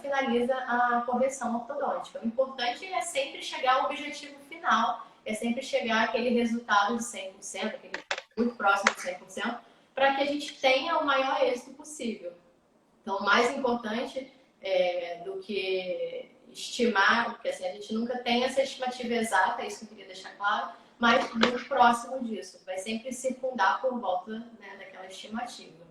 finaliza a correção ortodôntica. O importante é sempre chegar ao objetivo final, é sempre chegar àquele resultado de 100%, aquele muito próximo de 100%, para que a gente tenha o maior êxito possível. Então, o mais importante do que estimar, porque assim, a gente nunca tem essa estimativa exata, é isso que eu queria deixar claro, mas muito próximo disso. Vai sempre circundar por volta, né, daquela estimativa.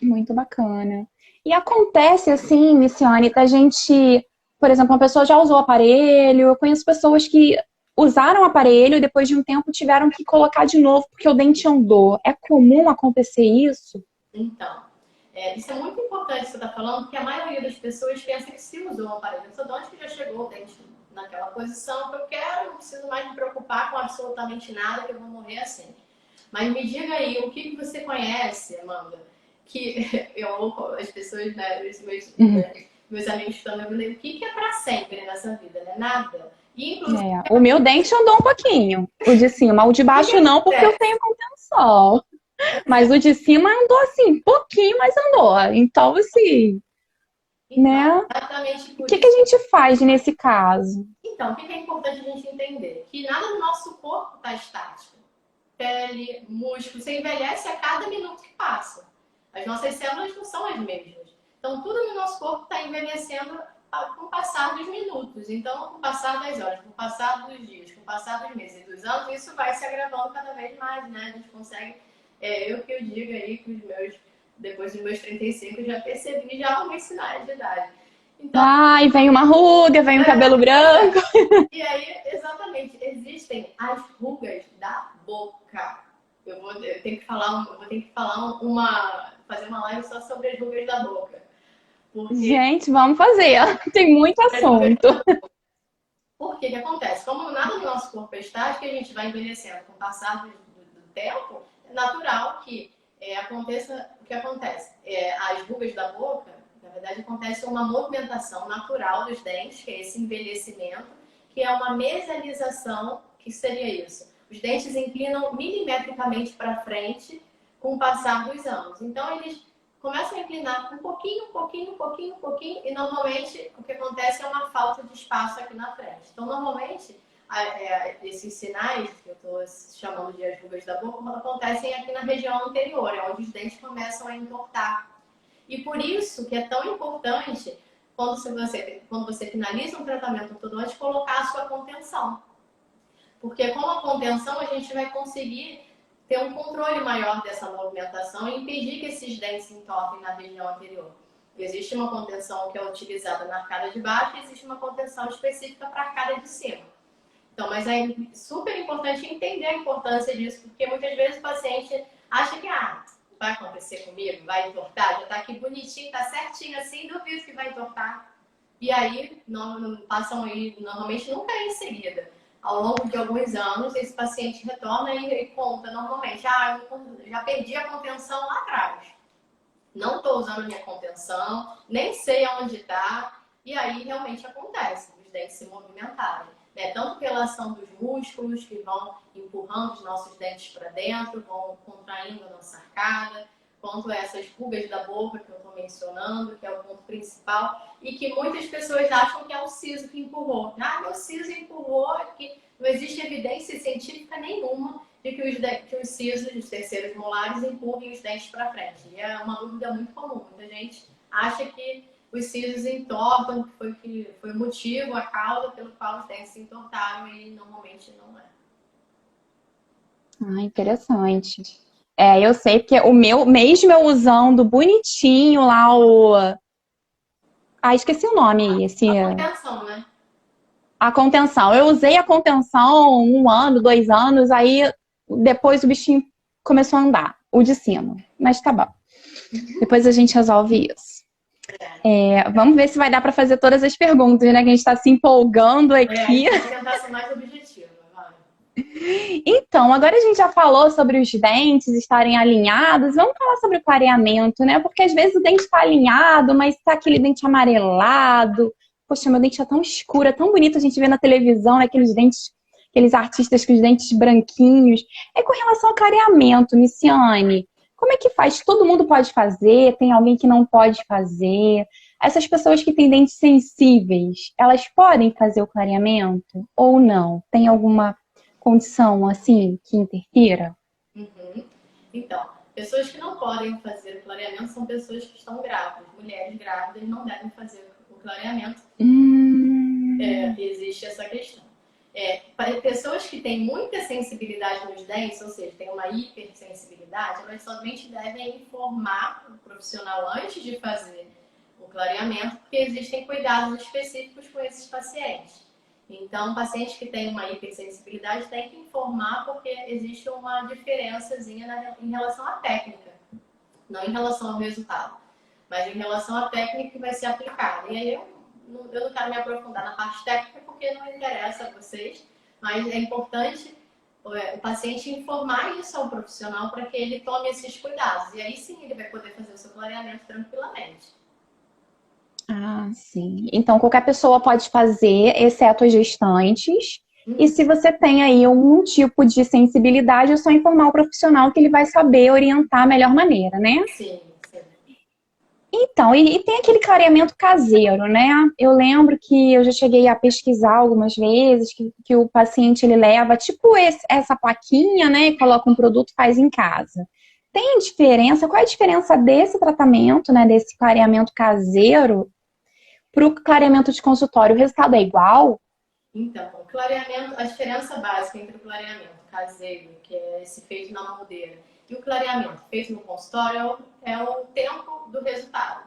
Muito bacana. E acontece assim, Missione, da gente, por exemplo, uma pessoa já usou o aparelho, eu conheço pessoas que usaram o aparelho e depois de um tempo tiveram que colocar de novo porque o dente andou. É comum acontecer isso? Então, isso é muito importante que você está falando, porque a maioria das pessoas pensa que se usou um aparelho ortodôntico já chegou o dente naquela posição que eu quero, não preciso mais me preocupar com absolutamente nada, que eu vou morrer assim. Mas me diga aí, o que você conhece, Amanda, que as pessoas, né, meus amigos estão me falando, o que é para sempre nessa vida, né? Nada. E, inclusive, O meu dente andou um pouquinho, o de cima. O de baixo não, porque eu tenho contenção. Mas o de cima andou assim, pouquinho, mas andou. Então, assim, né? Exatamente O por que isso. a gente faz nesse caso? Então, o que é importante a gente entender? Que nada no nosso corpo está estático. Pele, músculo, você envelhece a cada minuto que passa. As nossas células não são as mesmas. Então, tudo no nosso corpo está envelhecendo com o passar dos minutos. Então, com o passar das horas, com o passar dos dias, com o passar dos meses e dos anos, isso vai se agravando cada vez mais, né? A gente consegue, eu que eu digo aí que depois dos meus 35, eu já percebi já alguns sinais de idade. Então, Ai, vem uma ruga, vem um cabelo branco. e aí, exatamente, existem as rugas da boca. Eu vou ter que falar, fazer uma live só sobre as rugas da boca. Porque Gente, vamos fazer. Tem muito assunto. Por que acontece? Como nada no nosso corpo é estático, a gente vai envelhecendo com o passar do tempo, é natural que aconteça o que acontece. As rugas da boca, na verdade, acontece uma movimentação natural dos dentes, que é esse envelhecimento, que é uma mesialização, que seria isso. Os dentes inclinam milimetricamente para frente com o passar dos anos. Então, eles começam a inclinar um pouquinho, e normalmente o que acontece é uma falta de espaço aqui na frente. Então, normalmente, esses sinais, que eu estou chamando de as rugas da boca, acontecem aqui na região anterior, é onde os dentes começam a entortar. E por isso que é tão importante, quando você finaliza um tratamento ortodôntico, colocar a sua contenção. Porque com a contenção a gente vai conseguir ter um controle maior dessa movimentação e impedir que esses dentes se entortem na região anterior. Existe uma contenção que é utilizada na arcada de baixo e existe uma contenção específica para a arcada de cima. Então, mas é super importante entender a importância disso, porque muitas vezes o paciente acha que vai acontecer comigo, vai entortar, já está aqui bonitinho, está certinho assim, duvido que vai entortar. E aí, normalmente nunca é em seguida. Ao longo de alguns anos, esse paciente retorna e conta normalmente. Eu já perdi a contenção lá atrás. Não estou usando minha contenção, nem sei aonde está. E aí, realmente acontece, os dentes se movimentarem. Tanto pela ação dos músculos, que vão empurrando os nossos dentes para dentro, vão contraindo a nossa arcada, quanto essas rugas da boca que eu estou mencionando, que é o ponto principal, e que muitas pessoas acham que é o siso que empurrou. Meu siso empurrou, que não existe evidência científica nenhuma de que os sisos, os terceiros molares, empurrem os dentes para frente. E é uma dúvida muito comum. Muita gente acha que os sisos entortam, que foi o motivo, a causa pelo qual os dentes se entortaram, e normalmente não é. Interessante. Eu sei porque mesmo eu usando bonitinho lá esqueci o nome. A contenção, né? A contenção. Eu usei a contenção 1 ano, 2 anos, aí depois o bichinho começou a andar, o de cima. Mas tá bom. Depois a gente resolve isso. Vamos ver se vai dar para fazer todas as perguntas, né? Que a gente está se empolgando aqui. A gente vai tentar ser mais objetivo, vai. Então, agora a gente já falou sobre os dentes estarem alinhados. Vamos falar sobre o clareamento, né? Porque às vezes o dente está alinhado, mas está aquele dente amarelado. Poxa, meu dente é tão escuro, é tão bonito a gente ver na televisão, né? Aqueles dentes, aqueles artistas com os dentes branquinhos. Com relação ao clareamento, Niciane, como é que faz? Todo mundo pode fazer? Tem alguém que não pode fazer? Essas pessoas que têm dentes sensíveis, elas podem fazer o clareamento ou não? Tem alguma condição assim que interfira? Então, pessoas que não podem fazer o clareamento são pessoas que estão grávidas. Mulheres grávidas não devem fazer o clareamento. Existe essa questão. Para pessoas que têm muita sensibilidade nos dentes, ou seja, têm uma hipersensibilidade, elas somente devem informar o profissional antes de fazer o clareamento, porque existem cuidados específicos com esses pacientes. Então, pacientes que têm uma hipersensibilidade têm que informar, porque existe uma diferençazinha em relação à técnica, não em relação ao resultado, mas em relação à técnica que vai ser aplicada. E aí eu não quero me aprofundar na parte técnica, porque não interessa a vocês, mas é importante o paciente informar isso ao profissional para que ele tome esses cuidados. E aí sim ele vai poder fazer o seu clareamento tranquilamente. Sim. Então qualquer pessoa pode fazer, exceto as gestantes. E se você tem aí algum tipo de sensibilidade, é só informar o profissional que ele vai saber orientar a melhor maneira, né? Sim. Então, e tem aquele clareamento caseiro, né? Eu lembro que eu já cheguei a pesquisar algumas vezes que o paciente ele leva tipo essa plaquinha, né? E coloca um produto e faz em casa. Tem diferença? Qual é a diferença desse tratamento, né? Desse clareamento caseiro para o clareamento de consultório, o resultado é igual? Então, o clareamento, a diferença básica entre o clareamento caseiro, que é esse feito na moldeira, e o clareamento feito no consultório é o tempo do resultado.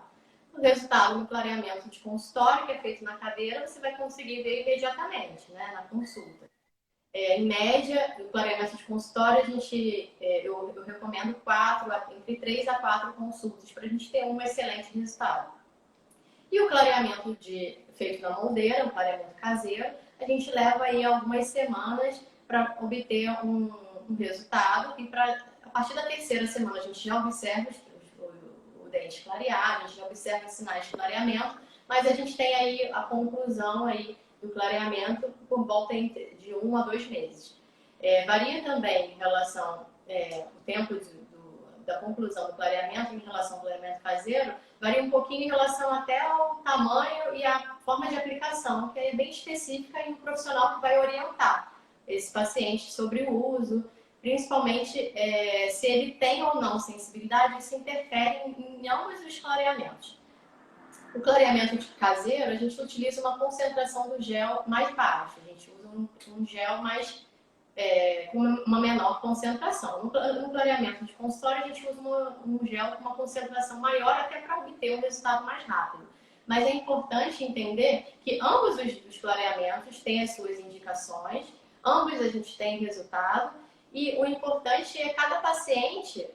O resultado no clareamento de consultório, que é feito na cadeira, você vai conseguir ver imediatamente, né, na consulta. Em média, o clareamento de consultório, eu recomendo entre 3 a 4 consultas para a gente ter um excelente resultado. E o clareamento feito na moldeira, o clareamento caseiro, a gente leva aí algumas semanas para obter um resultado e a partir da terceira semana a gente já observa o dente clarear, a gente já observa sinais de clareamento, mas a gente tem aí a conclusão aí do clareamento por volta de 1 a 2 meses. Varia também em relação ao tempo da conclusão do clareamento em relação ao clareamento caseiro, varia um pouquinho em relação até ao tamanho e a forma de aplicação, que é bem específica e um profissional que vai orientar esse paciente sobre o uso, principalmente se ele tem ou não sensibilidade, isso interfere em ambos os clareamentos. O clareamento caseiro, a gente utiliza uma concentração do gel mais baixa, a gente usa um gel mais com uma menor concentração. No clareamento de consultório, a gente usa um gel com uma concentração maior até para obter um resultado mais rápido. Mas é importante entender que ambos os clareamentos têm as suas indicações, ambos a gente tem resultado, e o importante é cada paciente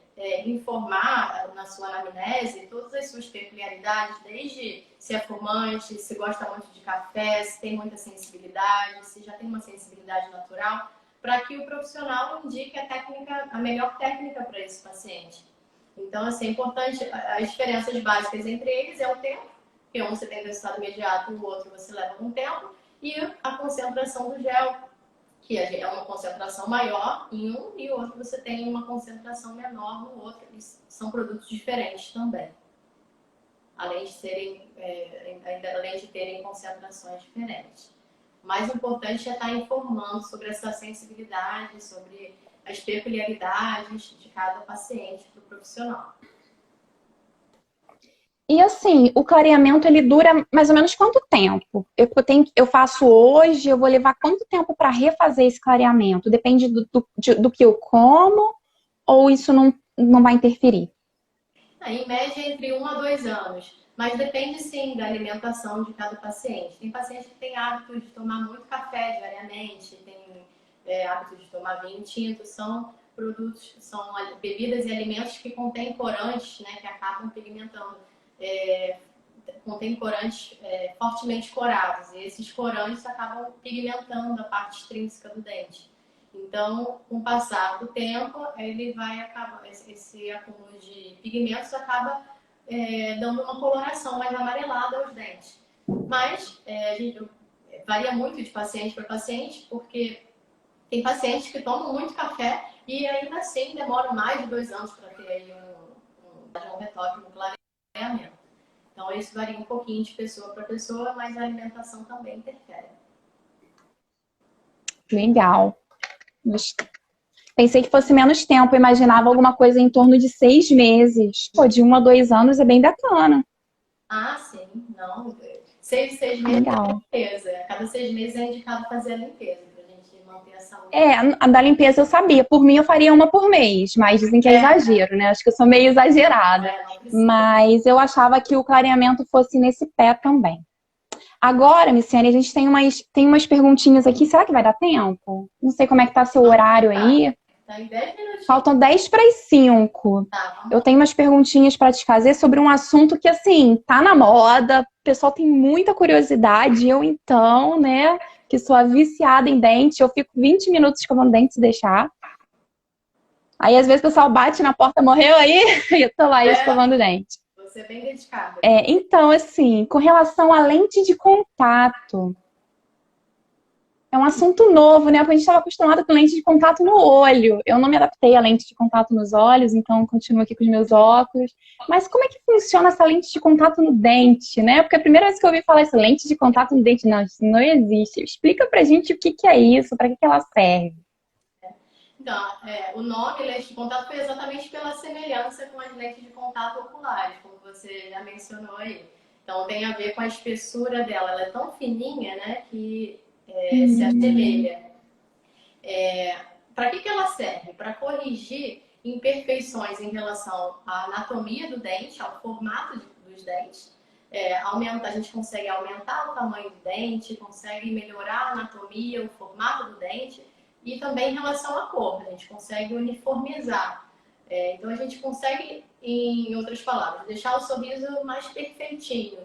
informar na sua anamnese todas as suas peculiaridades, desde se é fumante, se gosta muito de café, se tem muita sensibilidade, se já tem uma sensibilidade natural, para que o profissional indique a melhor técnica para esse paciente. Então, assim, é importante, as diferenças básicas entre eles é o tempo, que um você tem resultado imediato, o outro você leva um tempo, e a concentração do gel, que é uma concentração maior em um, e o outro você tem uma concentração menor no outro, e são produtos diferentes também. Além de terem concentrações diferentes. O mais importante é estar informando sobre essa sensibilidade, sobre as peculiaridades de cada paciente para o profissional. E assim, o clareamento ele dura mais ou menos quanto tempo? Eu faço hoje, eu vou levar quanto tempo para refazer esse clareamento? Depende do que eu como ou isso não vai interferir? Em média, entre 1 a 2 anos. Mas depende, sim, da alimentação de cada paciente. Tem paciente que tem hábito de tomar muito café diariamente, tem hábito de tomar vinho tinto. São bebidas e alimentos que contêm corantes, né, que acabam pigmentando. Contém corantes fortemente corados. E esses corantes acabam pigmentando a parte extrínseca do dente. Então, com o passar do tempo, ele vai acabar, esse acúmulo de pigmentos acaba dando uma coloração mais amarelada aos dentes. Mas varia muito de paciente para paciente, porque tem pacientes que tomam muito café e ainda assim demoram mais de 2 anos para ter aí um retoque, um clareamento. Então, isso varia um pouquinho de pessoa para pessoa, mas a alimentação também interfere. Legal. Pensei que fosse menos tempo, imaginava alguma coisa em torno de 6 meses. Pô, de 1 a 2 anos é bem bacana. Ah, sim, não. 6 meses Legal. é limpeza. Cada 6 meses é indicado fazer a limpeza, pra gente manter a saúde. A da limpeza eu sabia. Por mim, eu faria uma por mês, mas dizem que é exagero, né? Acho que eu sou meio exagerada. Não precisa. Mas eu achava que o clareamento fosse nesse pé também. Agora, Miciane, a gente tem umas perguntinhas aqui. Será que vai dar tempo? Não sei como é que tá seu horário aí. Tá em 10 minutinhos. Faltam 10 para as 5. Tá, Eu tenho umas perguntinhas para te fazer sobre um assunto que, assim, tá na moda. O pessoal tem muita curiosidade. Eu, então, né, que sou a viciada em dente, eu fico 20 minutos escovando dente se deixar. Aí, às vezes, o pessoal bate na porta, morreu aí, e eu tô lá escovando dente. Você é bem dedicada. Então, assim, com relação à lente de contato, é um assunto novo, né? Porque a gente estava acostumado com lente de contato no olho. Eu não me adaptei à lente de contato nos olhos, então continuo aqui com os meus óculos. Mas como é que funciona essa lente de contato no dente, né? Porque a primeira vez que eu ouvi falar essa lente de contato no dente, não, isso não existe. Explica pra gente o que é isso, para que ela serve. Então, o nome lente de contato foi exatamente pela semelhança com as lentes de contato oculares, como você já mencionou aí. Então tem a ver com a espessura dela. Ela é tão fininha, né, que se assemelha. Para que ela serve? Para corrigir imperfeições em relação à anatomia do dente, ao formato dos dentes. A gente consegue aumentar o tamanho do dente, consegue melhorar a anatomia, o formato do dente e também em relação à cor, a gente consegue uniformizar. Então a gente consegue, em outras palavras, deixar o sorriso mais perfeitinho,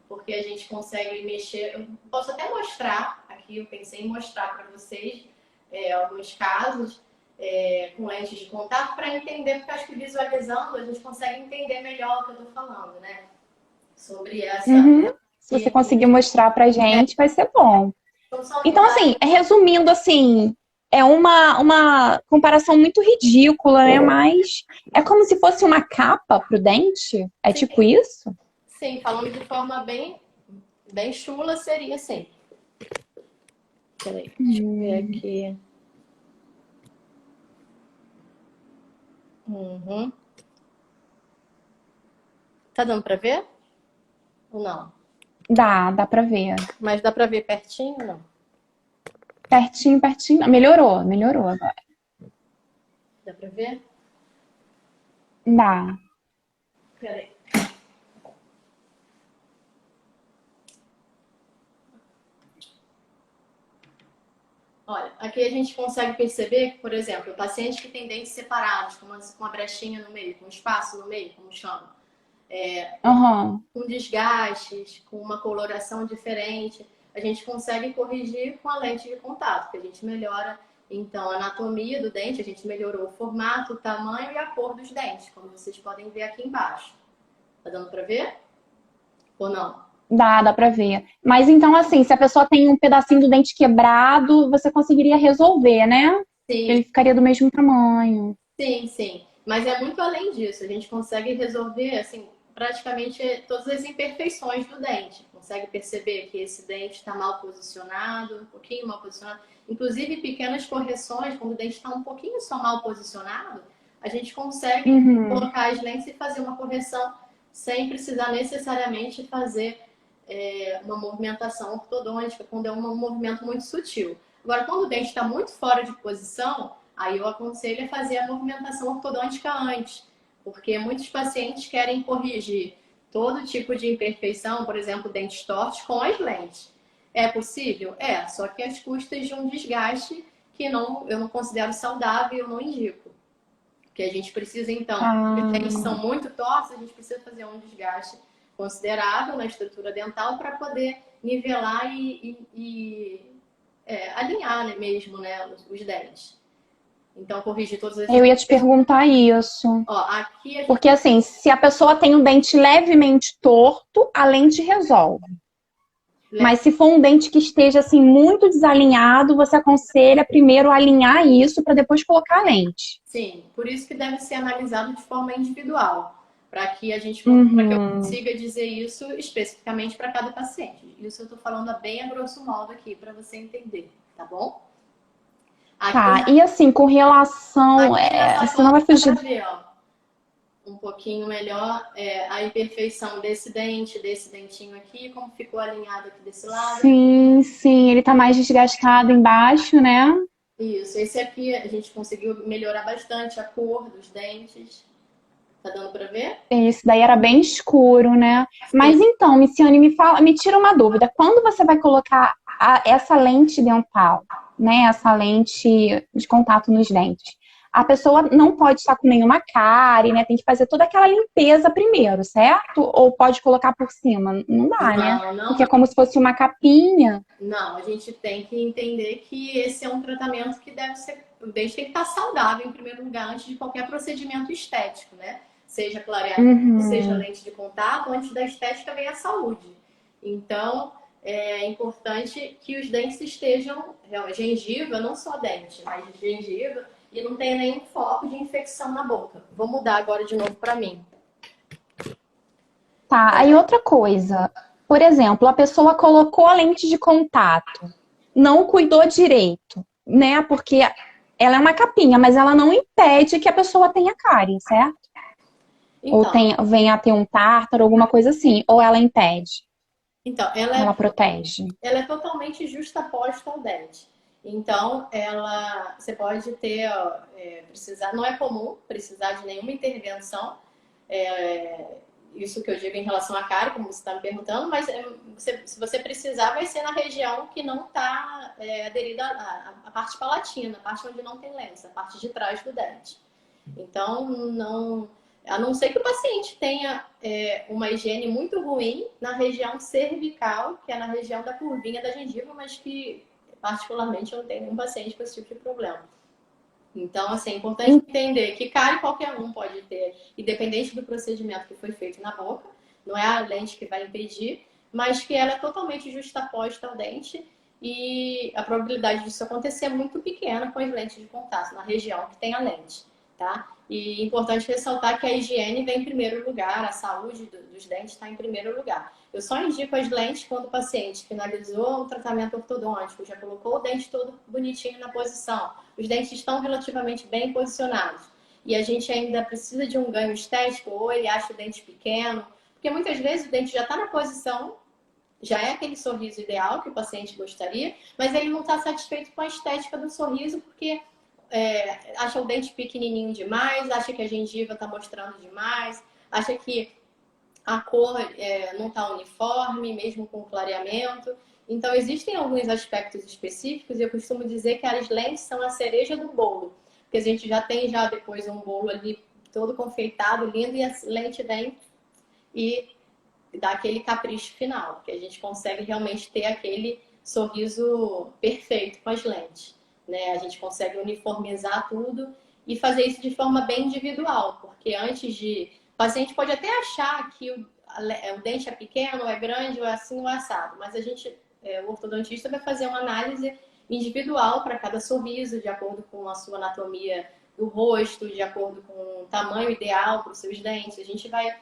porque a gente consegue mexer. Eu posso até mostrar aqui, eu pensei em mostrar para vocês alguns casos com lentes de contato para entender, porque acho que visualizando a gente consegue entender melhor o que eu estou falando, né? Sobre essa. Se você conseguir mostrar pra gente, vai ser bom. Então, assim, resumindo, assim, é uma comparação muito ridícula, né? Mas é como se fosse uma capa pro dente? É tipo isso? Sim, falando de forma bem chula, seria assim. Peraí, deixa eu ver aqui. Tá dando pra ver? Ou não? Dá pra ver. Mas dá pra ver pertinho ou não? Pertinho. Melhorou agora. Dá pra ver? Dá. Peraí. Olha, aqui a gente consegue perceber que, por exemplo, o paciente que tem dentes separados, com uma brechinha no meio, com um espaço no meio, como chama, com desgastes, com uma coloração diferente, a gente consegue corrigir com a lente de contato, que a gente melhora, então, a anatomia do dente, a gente melhorou o formato, o tamanho e a cor dos dentes, como vocês podem ver aqui embaixo. Tá dando pra ver? Ou não? Dá pra ver. Mas então, assim, se a pessoa tem um pedacinho do dente quebrado, você conseguiria resolver, né? Sim. Ele ficaria do mesmo tamanho. Sim. Mas é muito além disso. A gente consegue resolver, assim, praticamente todas as imperfeições do dente. Consegue perceber que esse dente está mal posicionado, um pouquinho mal posicionado. Inclusive, pequenas correções, quando o dente está um pouquinho só mal posicionado, a gente consegue colocar as lentes e fazer uma correção sem precisar necessariamente fazer uma movimentação ortodôntica, quando é um movimento muito sutil. Agora, quando o dente está muito fora de posição, aí eu aconselho a fazer a movimentação ortodôntica antes, porque muitos pacientes querem corrigir todo tipo de imperfeição, por exemplo, dentes tortos, com as lentes. É possível? É, só que às custas de um desgaste que eu não considero saudável e eu não indico. Porque a gente precisa, então, os dentes são muito tortos, a gente precisa fazer um desgaste considerável na estrutura dental para poder nivelar e alinhar, né, mesmo, né, os dentes. Então, corrigir todas as... Eu ia te perguntar isso. Aqui a gente... Porque, assim, se a pessoa tem um dente levemente torto, a lente resolve. Mas se for um dente que esteja, assim, muito desalinhado, você aconselha primeiro alinhar isso para depois colocar a lente. Sim, por isso que deve ser analisado de forma individual. Para que a gente para que eu consiga dizer isso especificamente para cada paciente. Isso eu estou falando bem a grosso modo aqui, para você entender, tá bom? Aqui, e assim, com relação... você não vai fugir... Ver, um pouquinho melhor a imperfeição desse dentinho aqui, como ficou alinhado aqui desse lado. Sim, ele tá mais desgastado embaixo, né? Isso, esse aqui a gente conseguiu melhorar bastante a cor dos dentes. Tá dando pra ver? Esse daí era bem escuro, né? Sim. Mas então, Miciane, me tira uma dúvida. Quando você vai colocar essa lente dental, né? Essa lente de contato nos dentes, a pessoa não pode estar com nenhuma cárie, né? Tem que fazer toda aquela limpeza primeiro, certo? Ou pode colocar por cima? Não dá, né? Porque é como se fosse uma capinha. Não, a gente tem que entender que esse é um tratamento que deve ser... O dente tem que estar saudável em primeiro lugar antes de qualquer procedimento estético, né? Seja clareamento, seja lente de contato, antes da estética vem a saúde. Então, é importante que os dentes estejam... Gengiva, não só dente, mas gengiva... E não tem nenhum foco de infecção na boca. Vou mudar agora de novo para mim. Tá, aí outra coisa. Por exemplo, a pessoa colocou a lente de contato, não cuidou direito, né? Porque ela é uma capinha, mas ela não impede que a pessoa tenha cárie, certo? Ou Então, vem a ter um tártaro, alguma coisa assim? Ou ela impede? então Ela protege? ela é totalmente justaposta ao dente. Então, você pode ter, precisar, não é comum precisar de nenhuma intervenção, é, isso que eu digo em relação à cárie, como você está me perguntando, mas se você precisar, vai ser na região que não está aderida à parte palatina, a parte onde não tem lente, a parte de trás do dente. Então, não, a não ser que o paciente tenha uma higiene muito ruim na região cervical, que é na região da curvinha da gengiva, mas que particularmente eu não tenho nenhum paciente com esse tipo de problema. Então, assim, é importante entender que cárie qualquer um pode ter, independente do procedimento que foi feito na boca, não é a lente que vai impedir, mas que ela é totalmente justaposta ao dente e a probabilidade disso acontecer é muito pequena com as lentes de contato, na região que tem a lente, tá? E é importante ressaltar que a higiene vem em primeiro lugar, a saúde dos dentes está em primeiro lugar. Eu só indico as lentes quando o paciente finalizou o tratamento ortodôntico, já colocou o dente todo bonitinho na posição, os dentes estão relativamente bem posicionados e a gente ainda precisa de um ganho estético, ou ele acha o dente pequeno, porque muitas vezes o dente já está na posição, já é aquele sorriso ideal que o paciente gostaria, mas ele não está satisfeito com a estética do sorriso porque acha o dente pequenininho demais, acha que a gengiva está mostrando demais, acha que a cor não está uniforme, mesmo com clareamento. Então, existem alguns aspectos específicos e eu costumo dizer que as lentes são a cereja do bolo, porque a gente já tem depois um bolo ali todo confeitado, lindo, e a lente vem e dá aquele capricho final, que a gente consegue realmente ter aquele sorriso perfeito com as lentes. Né? A gente consegue uniformizar tudo e fazer isso de forma bem individual, porque antes de. O paciente pode até achar que o dente é pequeno, ou é grande, ou é assim, ou é assado, mas o ortodontista vai fazer uma análise individual para cada sorriso, de acordo com a sua anatomia do rosto, de acordo com o tamanho ideal para os seus dentes. A gente vai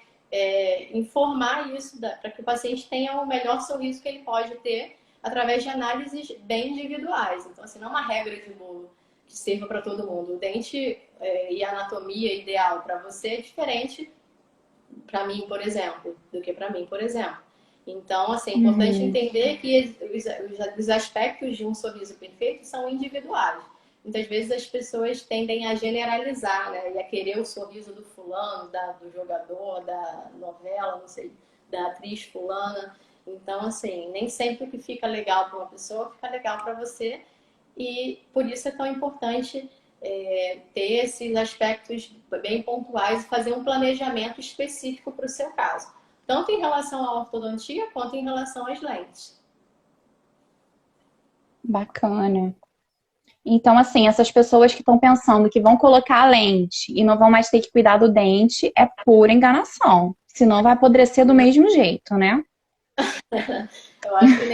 informar isso para que o paciente tenha o melhor sorriso que ele pode ter através de análises bem individuais. Então, assim, não é uma regra de bolo que sirva para todo mundo. O dente e a anatomia ideal para você é diferente para mim, por exemplo, do que para mim, por exemplo. Então, assim, é importante Uhum. entender que os aspectos de um sorriso perfeito são individuais. Muitas vezes as pessoas tendem a generalizar, né? E a querer o sorriso do fulano, do jogador, da novela, não sei, da atriz fulana. Então, assim, nem sempre o que fica legal para uma pessoa fica legal para você. E por isso é tão importante ter esses aspectos bem pontuais e fazer um planejamento específico para o seu caso, tanto em relação à ortodontia quanto em relação às lentes. Bacana. Então, assim, essas pessoas que estão pensando que vão colocar a lente e não vão mais ter que cuidar do dente é pura enganação. Senão vai apodrecer do mesmo jeito, né? Eu acho que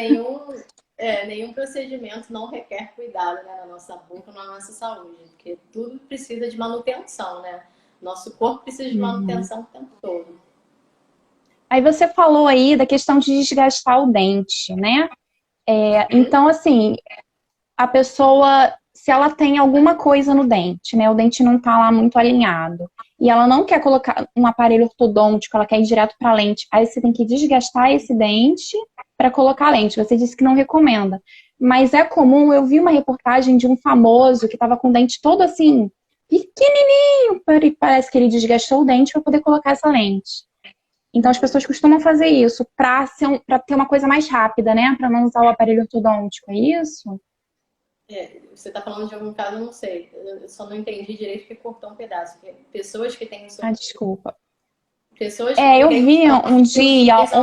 nenhum procedimento não requer cuidado, né, na nossa boca, na nossa saúde, porque tudo precisa de manutenção, né? Nosso corpo precisa de Uhum. manutenção o tempo todo. Aí você falou aí da questão de desgastar o dente, né? Então, assim, a pessoa, se ela tem alguma coisa no dente, né? O dente não tá lá muito alinhado. E ela não quer colocar um aparelho ortodôntico, ela quer ir direto para a lente. Aí você tem que desgastar esse dente para colocar a lente. Você disse que não recomenda. Mas é comum, eu vi uma reportagem de um famoso que estava com o dente todo assim, pequenininho. Parece que ele desgastou o dente para poder colocar essa lente. Então as pessoas costumam fazer isso para ter uma coisa mais rápida, né? Para não usar o aparelho ortodôntico, é isso? Você está falando de algum caso, eu não sei. Eu só não entendi direito porque cortou um pedaço. Pessoas que têm Ah, desculpa. pessoas que Eu têm vi um dia sorriso.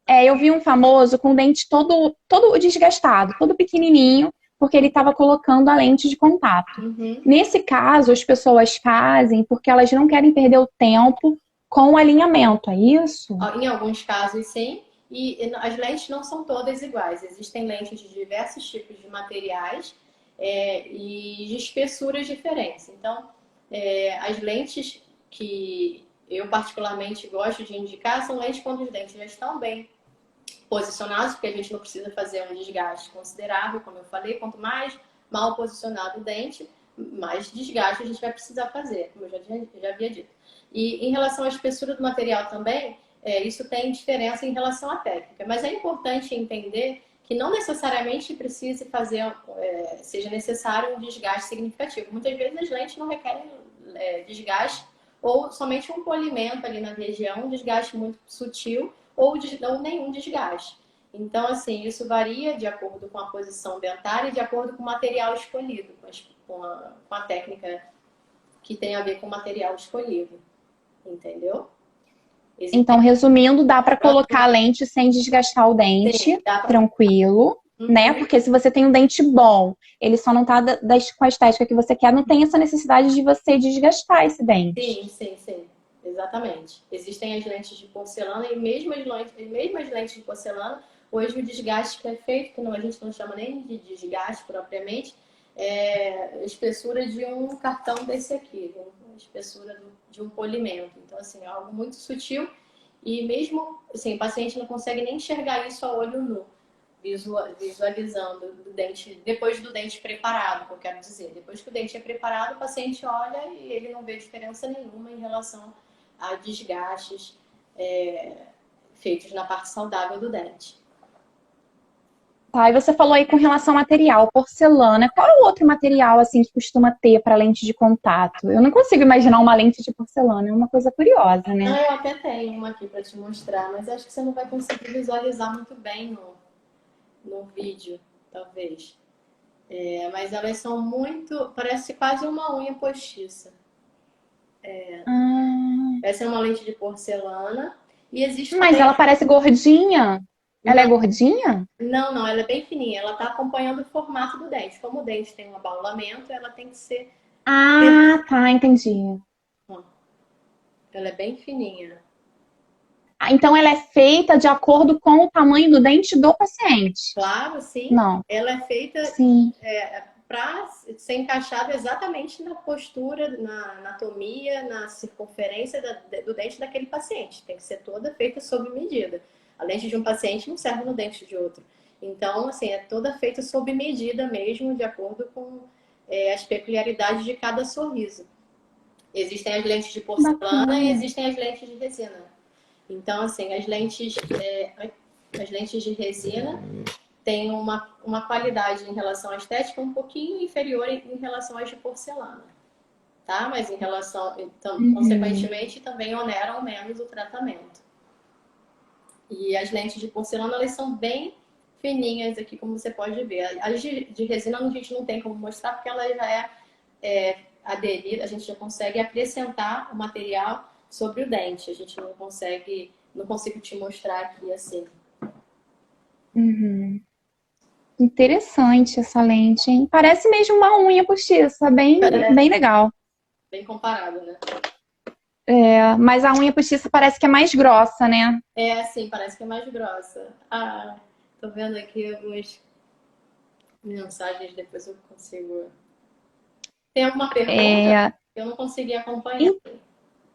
eu vi um famoso com o dente todo desgastado, todo pequenininho, porque ele estava colocando a lente de contato. Uhum. Nesse caso, as pessoas fazem porque elas não querem perder o tempo com o alinhamento, é isso? Em alguns casos, sim. E as lentes não são todas iguais. Existem lentes de diversos tipos de materiais e de espessuras diferentes. Então, as lentes que eu particularmente gosto de indicar são lentes quando os dentes já estão bem posicionados, porque a gente não precisa fazer um desgaste considerável, como eu falei. Quanto mais mal posicionado o dente, mais desgaste a gente vai precisar fazer, como eu já havia dito. E em relação à espessura do material também, isso tem diferença em relação à técnica. Mas é importante entender que não necessariamente precise fazer, seja necessário um desgaste significativo. Muitas vezes as lentes não requerem desgaste ou somente um polimento ali na região, um desgaste muito sutil ou nenhum desgaste. Então, assim, isso varia de acordo com a posição dentária e de acordo com o material escolhido, com a técnica que tem a ver com o material escolhido, entendeu? Então, resumindo, dá para colocar a lente sem desgastar o dente, Sim, tranquilo, né? Porque se você tem um dente bom, ele só não tá com a estética que você quer, não tem essa necessidade de você desgastar esse dente. Sim. Exatamente. Existem as lentes de porcelana e mesmo as lentes de porcelana, hoje o desgaste que é feito, que a gente não chama nem de desgaste propriamente, é a espessura de um cartão desse aqui, a espessura de um polimento. Então, assim, é algo muito sutil e mesmo assim, o paciente não consegue nem enxergar isso a olho nu, visualizando o dente, depois do dente preparado, que eu quero dizer. Depois que o dente é preparado, o paciente olha e ele não vê diferença nenhuma em relação a desgastes feitos na parte saudável do dente. Tá, e você falou aí com relação ao material, porcelana. Qual é o outro material assim que costuma ter para lente de contato? Eu não consigo imaginar uma lente de porcelana, é uma coisa curiosa, né? Eu até tenho uma aqui para te mostrar, mas acho que você não vai conseguir visualizar muito bem no vídeo, talvez. Mas elas são muito, parece quase uma unha postiça. Essa é uma lente de porcelana e existe Mas também. ela parece gordinha. Ela é gordinha? Não, ela é bem fininha. Ela está acompanhando o formato do dente. Como o dente tem um abaulamento, ela tem que ser. Ah, tá, entendi. Ela é bem fininha. Ah, então ela é feita de acordo com o tamanho do dente do paciente. Claro, sim. Não. Ela é feita Sim. para ser encaixada exatamente na postura, na anatomia, na circunferência do dente daquele paciente. Tem que ser toda feita sob medida. A lente de um paciente não serve no dente de outro. Então, assim, é toda feita sob medida mesmo, de acordo com as peculiaridades de cada sorriso. Existem as lentes de porcelana Bacana. e existem as lentes de resina. Então, assim, as lentes de resina têm uma qualidade em relação à estética um pouquinho inferior em relação às de porcelana. Tá? Mas em relação, então, consequentemente, também oneram menos o tratamento. E as lentes de porcelana, elas são bem fininhas aqui, como você pode ver. As de resina a gente não tem como mostrar, porque ela já é aderida, a gente já consegue acrescentar o material sobre o dente. A gente não consigo te mostrar aqui assim. Interessante essa lente, hein? Parece mesmo uma unha postiça, bem legal. Bem comparado, né? Mas a unha postiça parece que é mais grossa, né? Sim, parece que é mais grossa. Tô vendo aqui algumas mensagens, depois eu consigo. Tem alguma pergunta? Eu não consegui acompanhar.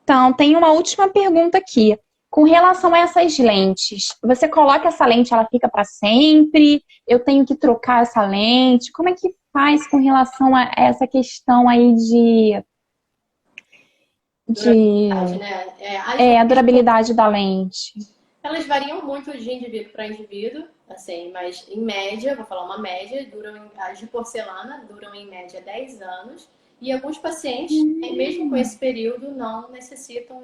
Então, tem uma última pergunta aqui. Com relação a essas lentes, você coloca essa lente, ela fica para sempre? Eu tenho que trocar essa lente? Como é que faz com relação a essa questão aí Durabilidade, né? a durabilidade da lente? Elas variam muito de indivíduo para indivíduo, assim, mas em média, vou falar uma média, as de porcelana duram em média 10 anos. E alguns pacientes, mesmo com esse período, não necessitam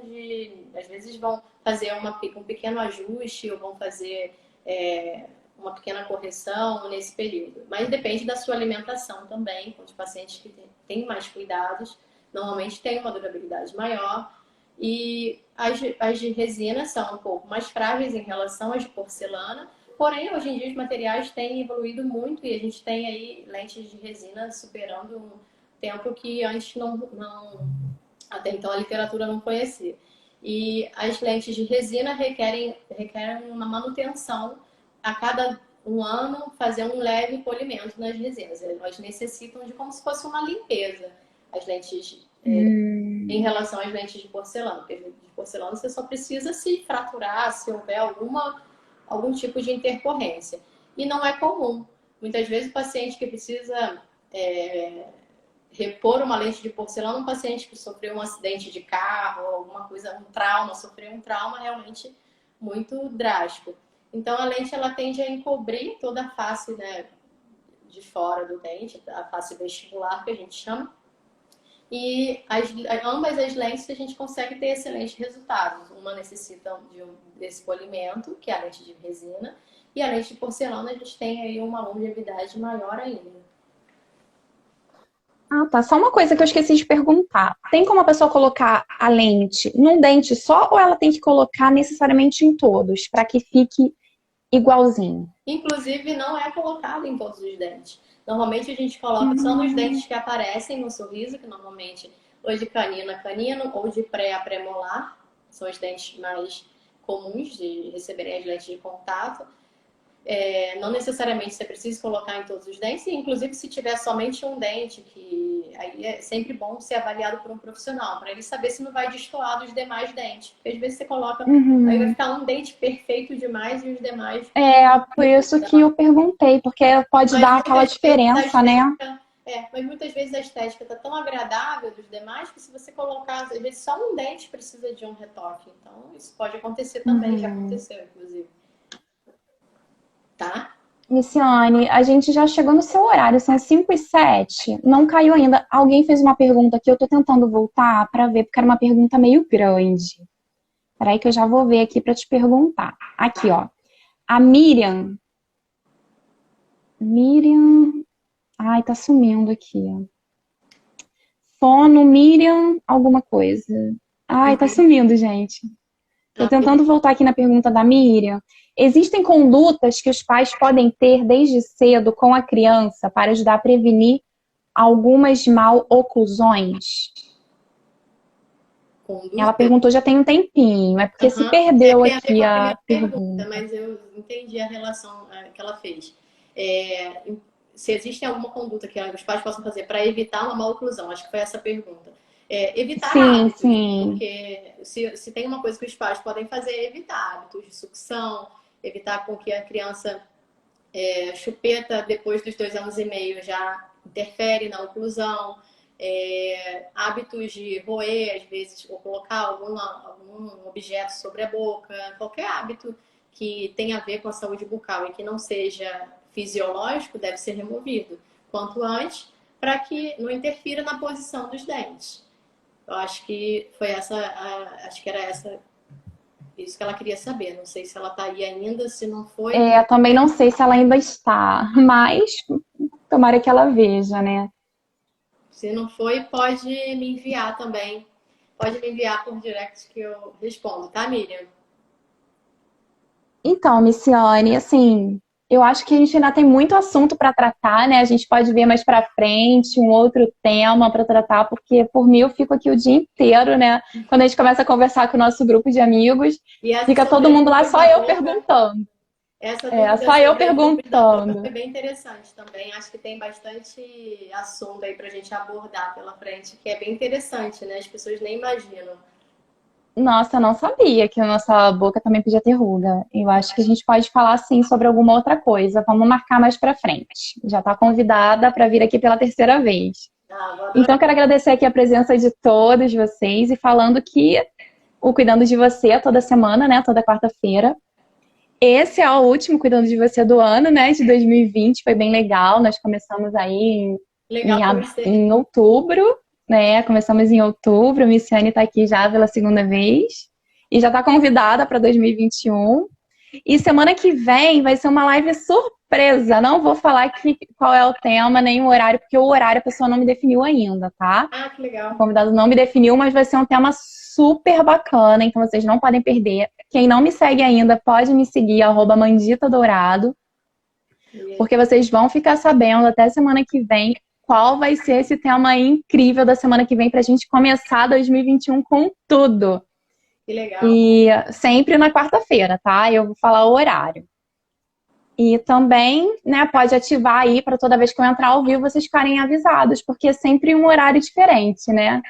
às vezes vão fazer um pequeno ajuste ou vão fazer uma pequena correção nesse período. Mas depende da sua alimentação também. Os pacientes que têm mais cuidados, normalmente têm uma durabilidade maior. E as de resina são um pouco mais frágeis em relação às de porcelana. Porém, hoje em dia os materiais têm evoluído muito e a gente tem aí lentes de resina superando um tempo que antes até então a literatura não conhecia. E as lentes de resina requerem uma manutenção a cada um ano, fazer um leve polimento nas resinas. Elas necessitam de como se fosse uma limpeza. As lentes em relação às lentes de porcelana. Porque de porcelana você só precisa se fraturar, se houver algum tipo de intercorrência. E não é comum. Muitas vezes o paciente que precisa repor uma lente de porcelana um paciente que sofreu um acidente de carro, alguma coisa, um trauma, sofreu um trauma realmente muito drástico. Então a lente ela tende a encobrir toda a face, né, de fora do dente, a face vestibular que a gente chama. E ambas as lentes a gente consegue ter excelentes resultados. Uma necessita desse polimento, que é a lente de resina, e a lente de porcelana a gente tem aí uma longevidade maior ainda. Ah, tá. Só uma coisa que eu esqueci de perguntar. Tem como a pessoa colocar a lente num dente só ou ela tem que colocar necessariamente em todos para que fique igualzinho? Inclusive, não é colocado em todos os dentes. Normalmente a gente coloca só nos dentes que aparecem no sorriso, que normalmente ou de canino a canino ou de pré a premolar. São os dentes mais comuns de receberem as lentes de contato. Não necessariamente você precisa colocar em todos os dentes, e inclusive se tiver somente um dente, que aí é sempre bom ser avaliado por um profissional, para ele saber se não vai destoar dos demais dentes. Porque às vezes você coloca, aí vai ficar um dente perfeito demais e os demais. É, por isso que eu perguntei, porque pode Mas dar aquela muitas vezes a diferença, né? estética, mas muitas vezes a estética tá tão agradável dos demais que se você colocar, às vezes só um dente precisa de um retoque. Então isso pode acontecer também, já aconteceu, inclusive. Tá? Miciane, a gente já chegou no seu horário, são 5h07, não caiu ainda. Alguém fez uma pergunta aqui, eu tô tentando voltar para ver, porque era uma pergunta meio grande. Peraí que eu já vou ver aqui para te perguntar. Aqui, ó. A Miriam. Miriam. Ai, tá sumindo aqui, ó. Fono, Miriam, alguma coisa. Ai, tá sumindo, gente. Tô tentando voltar aqui na pergunta da Miriam. Existem condutas que os pais podem ter desde cedo com a criança para ajudar a prevenir algumas mal-oclusões? Ela perguntou já tem um tempinho, é porque se perdeu tem a ver aqui com a a primeira pergunta, pergunta. mas eu entendi a relação que ela fez. Se existe alguma conduta que os pais possam fazer para evitar uma mal-oclusão, acho que foi essa a pergunta. Evitar Sim, hábitos, sim. porque se tem uma coisa que os pais podem fazer é evitar hábitos de sucção, evitar com que a criança chupeta depois dos 2 anos e meio já interfere na oclusão, hábitos de roer, às vezes, ou colocar algum objeto sobre a boca, qualquer hábito que tenha a ver com a saúde bucal e que não seja fisiológico deve ser removido quanto antes, para que não interfira na posição dos dentes. Eu acho que foi acho que era isso que ela queria saber. Não sei se ela está aí ainda, se não foi. Também não sei se ela ainda está, mas tomara que ela veja, né? Se não foi, pode me enviar também. Pode me enviar por direct que eu respondo, tá, Miriam? Então, Miciane, assim, eu acho que a gente ainda tem muito assunto para tratar, né? A gente pode ver mais para frente um outro tema para tratar, porque por mim eu fico aqui o dia inteiro, né? Quando a gente começa a conversar com o nosso grupo de amigos, E essa fica todo sobre as mundo lá, dores só da eu boca, perguntando. essa dúvida Só eu sobre as dores da boca perguntando. foi bem interessante também. Acho que tem bastante assunto aí pra gente abordar pela frente, que é bem interessante, né? As pessoas nem imaginam. Nossa, eu não sabia que a nossa boca também podia ter ruga. Eu acho que a gente pode falar sim sobre alguma outra coisa. Vamos marcar mais para frente. Já está convidada para vir aqui pela terceira vez. Vou Então, adorar. eu quero agradecer aqui a presença de todos vocês e falando que o Cuidando de Você é toda semana, né? Toda quarta-feira. Esse é o último Cuidando de Você do ano, né? De 2020. Foi bem legal. Nós começamos aí Legal conhecer. em outubro, né? Começamos em outubro. A Missiane está aqui já pela segunda vez. E já está convidada para 2021. E semana que vem vai ser uma live surpresa. Não vou falar aqui qual é o tema, nem o horário, porque o horário a pessoa não me definiu ainda, tá? Que legal. O convidado não me definiu, mas vai ser um tema super bacana, então vocês não podem perder. Quem não me segue ainda, pode me seguir, @manditadourado, porque vocês vão ficar sabendo até semana que vem qual vai ser esse tema incrível da semana que vem pra gente começar 2021 com tudo. Que legal. E sempre na quarta-feira, tá? Eu vou falar o horário. E também, né, pode ativar aí para toda vez que eu entrar ao vivo vocês ficarem avisados, porque é sempre um horário diferente, né?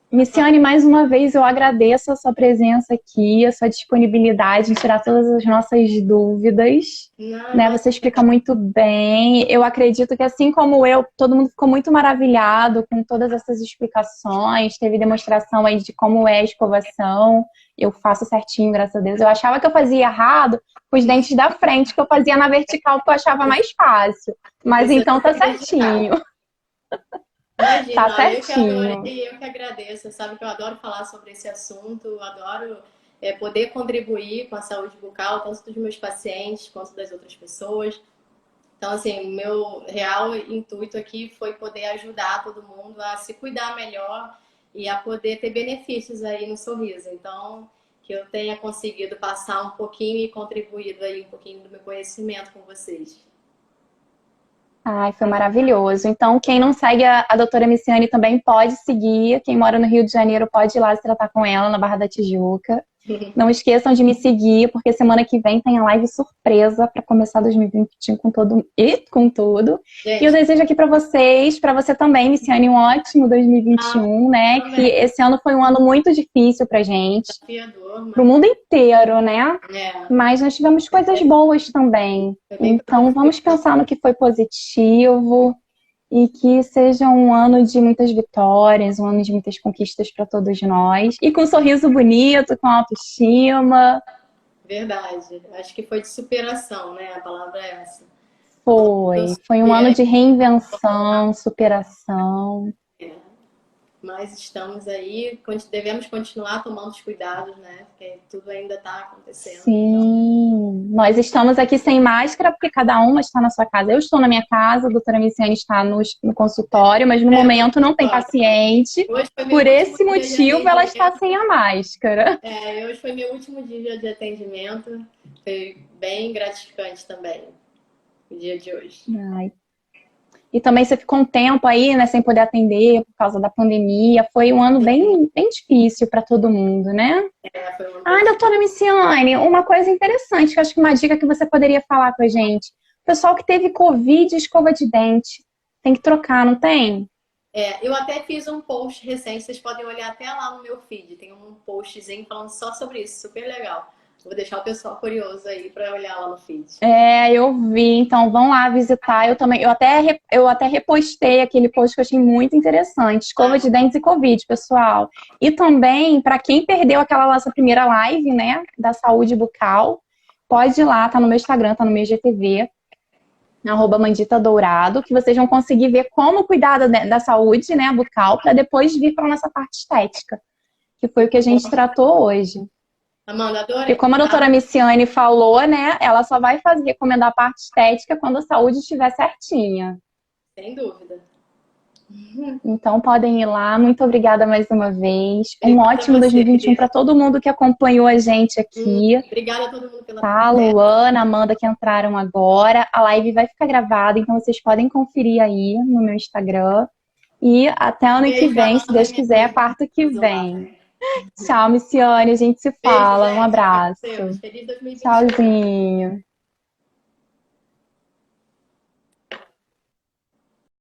Miciane, mais uma vez eu agradeço a sua presença aqui, a sua disponibilidade em tirar todas as nossas dúvidas, Não, né? Você explica muito bem. Eu acredito que assim como eu, todo mundo ficou muito maravilhado com todas essas explicações. Teve demonstração aí de como é a escovação. Eu faço certinho, graças a Deus. Eu achava que eu fazia errado com os dentes da frente, que eu fazia na vertical, porque eu achava mais fácil. Mas você então tem tá que dedicar. certinho. Tá Imagina, olha, eu que adorei, certinho. eu que agradeço. Você sabe que eu adoro falar sobre esse assunto, eu adoro poder contribuir com a saúde bucal, tanto dos meus pacientes quanto das outras pessoas. Então, assim, o meu real intuito aqui foi poder ajudar todo mundo a se cuidar melhor e a poder ter benefícios aí no sorriso. Então, que eu tenha conseguido passar um pouquinho e contribuído aí um pouquinho do meu conhecimento com vocês. Ai, foi maravilhoso. Então, quem não segue a doutora Miciane também pode seguir. Quem mora no Rio de Janeiro pode ir lá se tratar com ela na Barra da Tijuca. Não esqueçam de me seguir, porque semana que vem tem a live surpresa para começar 2021 com todo e com tudo. E eu Gente, desejo aqui para vocês, para você também, Miciane, um ótimo 2021, né? Que também, esse ano foi um ano muito difícil pra gente, desafiador, pro mas mundo inteiro, né? é, Mas nós tivemos coisas boas também. foi bem Então, vamos produtivo. pensar no que foi positivo e que seja um ano de muitas vitórias, um ano de muitas conquistas para todos nós. E com um sorriso bonito, com autoestima. Verdade. Acho que foi de superação, né? A palavra é essa. Eu Foi um ano super, de reinvenção, superação. mas estamos aí, devemos continuar tomando os cuidados, né? Porque tudo ainda está acontecendo. Então, Sim, nós estamos aqui sem máscara porque cada uma está na sua casa. Eu estou na minha casa, a doutora Miciane está no consultório, mas no no momento não tem consultório. paciente. Hoje foi meu Por último esse dia de motivo, ela está atendimento. sem a máscara. Hoje foi meu último dia de atendimento. Foi bem gratificante também, o dia de hoje. Ai. E também você ficou um tempo aí, né, sem poder atender por causa da pandemia. Foi um ano bem, bem difícil para todo mundo, né? Foi uma Ah, vez. doutora Miciane, uma coisa interessante, que eu acho que uma dica que você poderia falar com a gente. O pessoal que teve Covid e escova de dente, tem que trocar, não tem? Eu até fiz um post recente, vocês podem olhar até lá no meu feed. Tem um postzinho falando só sobre isso, super legal. Vou deixar o pessoal curioso aí para olhar lá no feed. É, eu vi, então vão lá visitar. Eu também, eu até repostei aquele post que eu achei muito interessante. Escova de dentes e Covid, pessoal. E também, para quem perdeu aquela nossa primeira live, né, da saúde bucal, pode ir lá, tá no meu Instagram, tá no meu IGTV, @Mandita Dourado, que vocês vão conseguir ver como cuidar da saúde, né, bucal, para depois vir para nossa parte estética, que foi o que a gente tratou hoje. Amanda, E adorei. como a doutora Miciane falou, né, ela só vai recomendar a parte estética quando a saúde estiver certinha. Sem dúvida. Então podem ir lá. Muito obrigada mais uma vez. Um Obrigada a ótimo você, 2021 querida. para todo mundo que acompanhou a gente aqui. Obrigada a todo mundo pela Tá, presença. Luana, Amanda que entraram agora. A live vai ficar gravada, então vocês podem conferir aí no meu Instagram. E até ano que Beijo, vem, se Amanda, Deus minha quiser, amiga. quarta que Lá. vem. Tchau, Miciane. A gente se Beijo, fala. Um gente. Fiquem com abraço. Deus. Feliz 2021. Tchauzinho.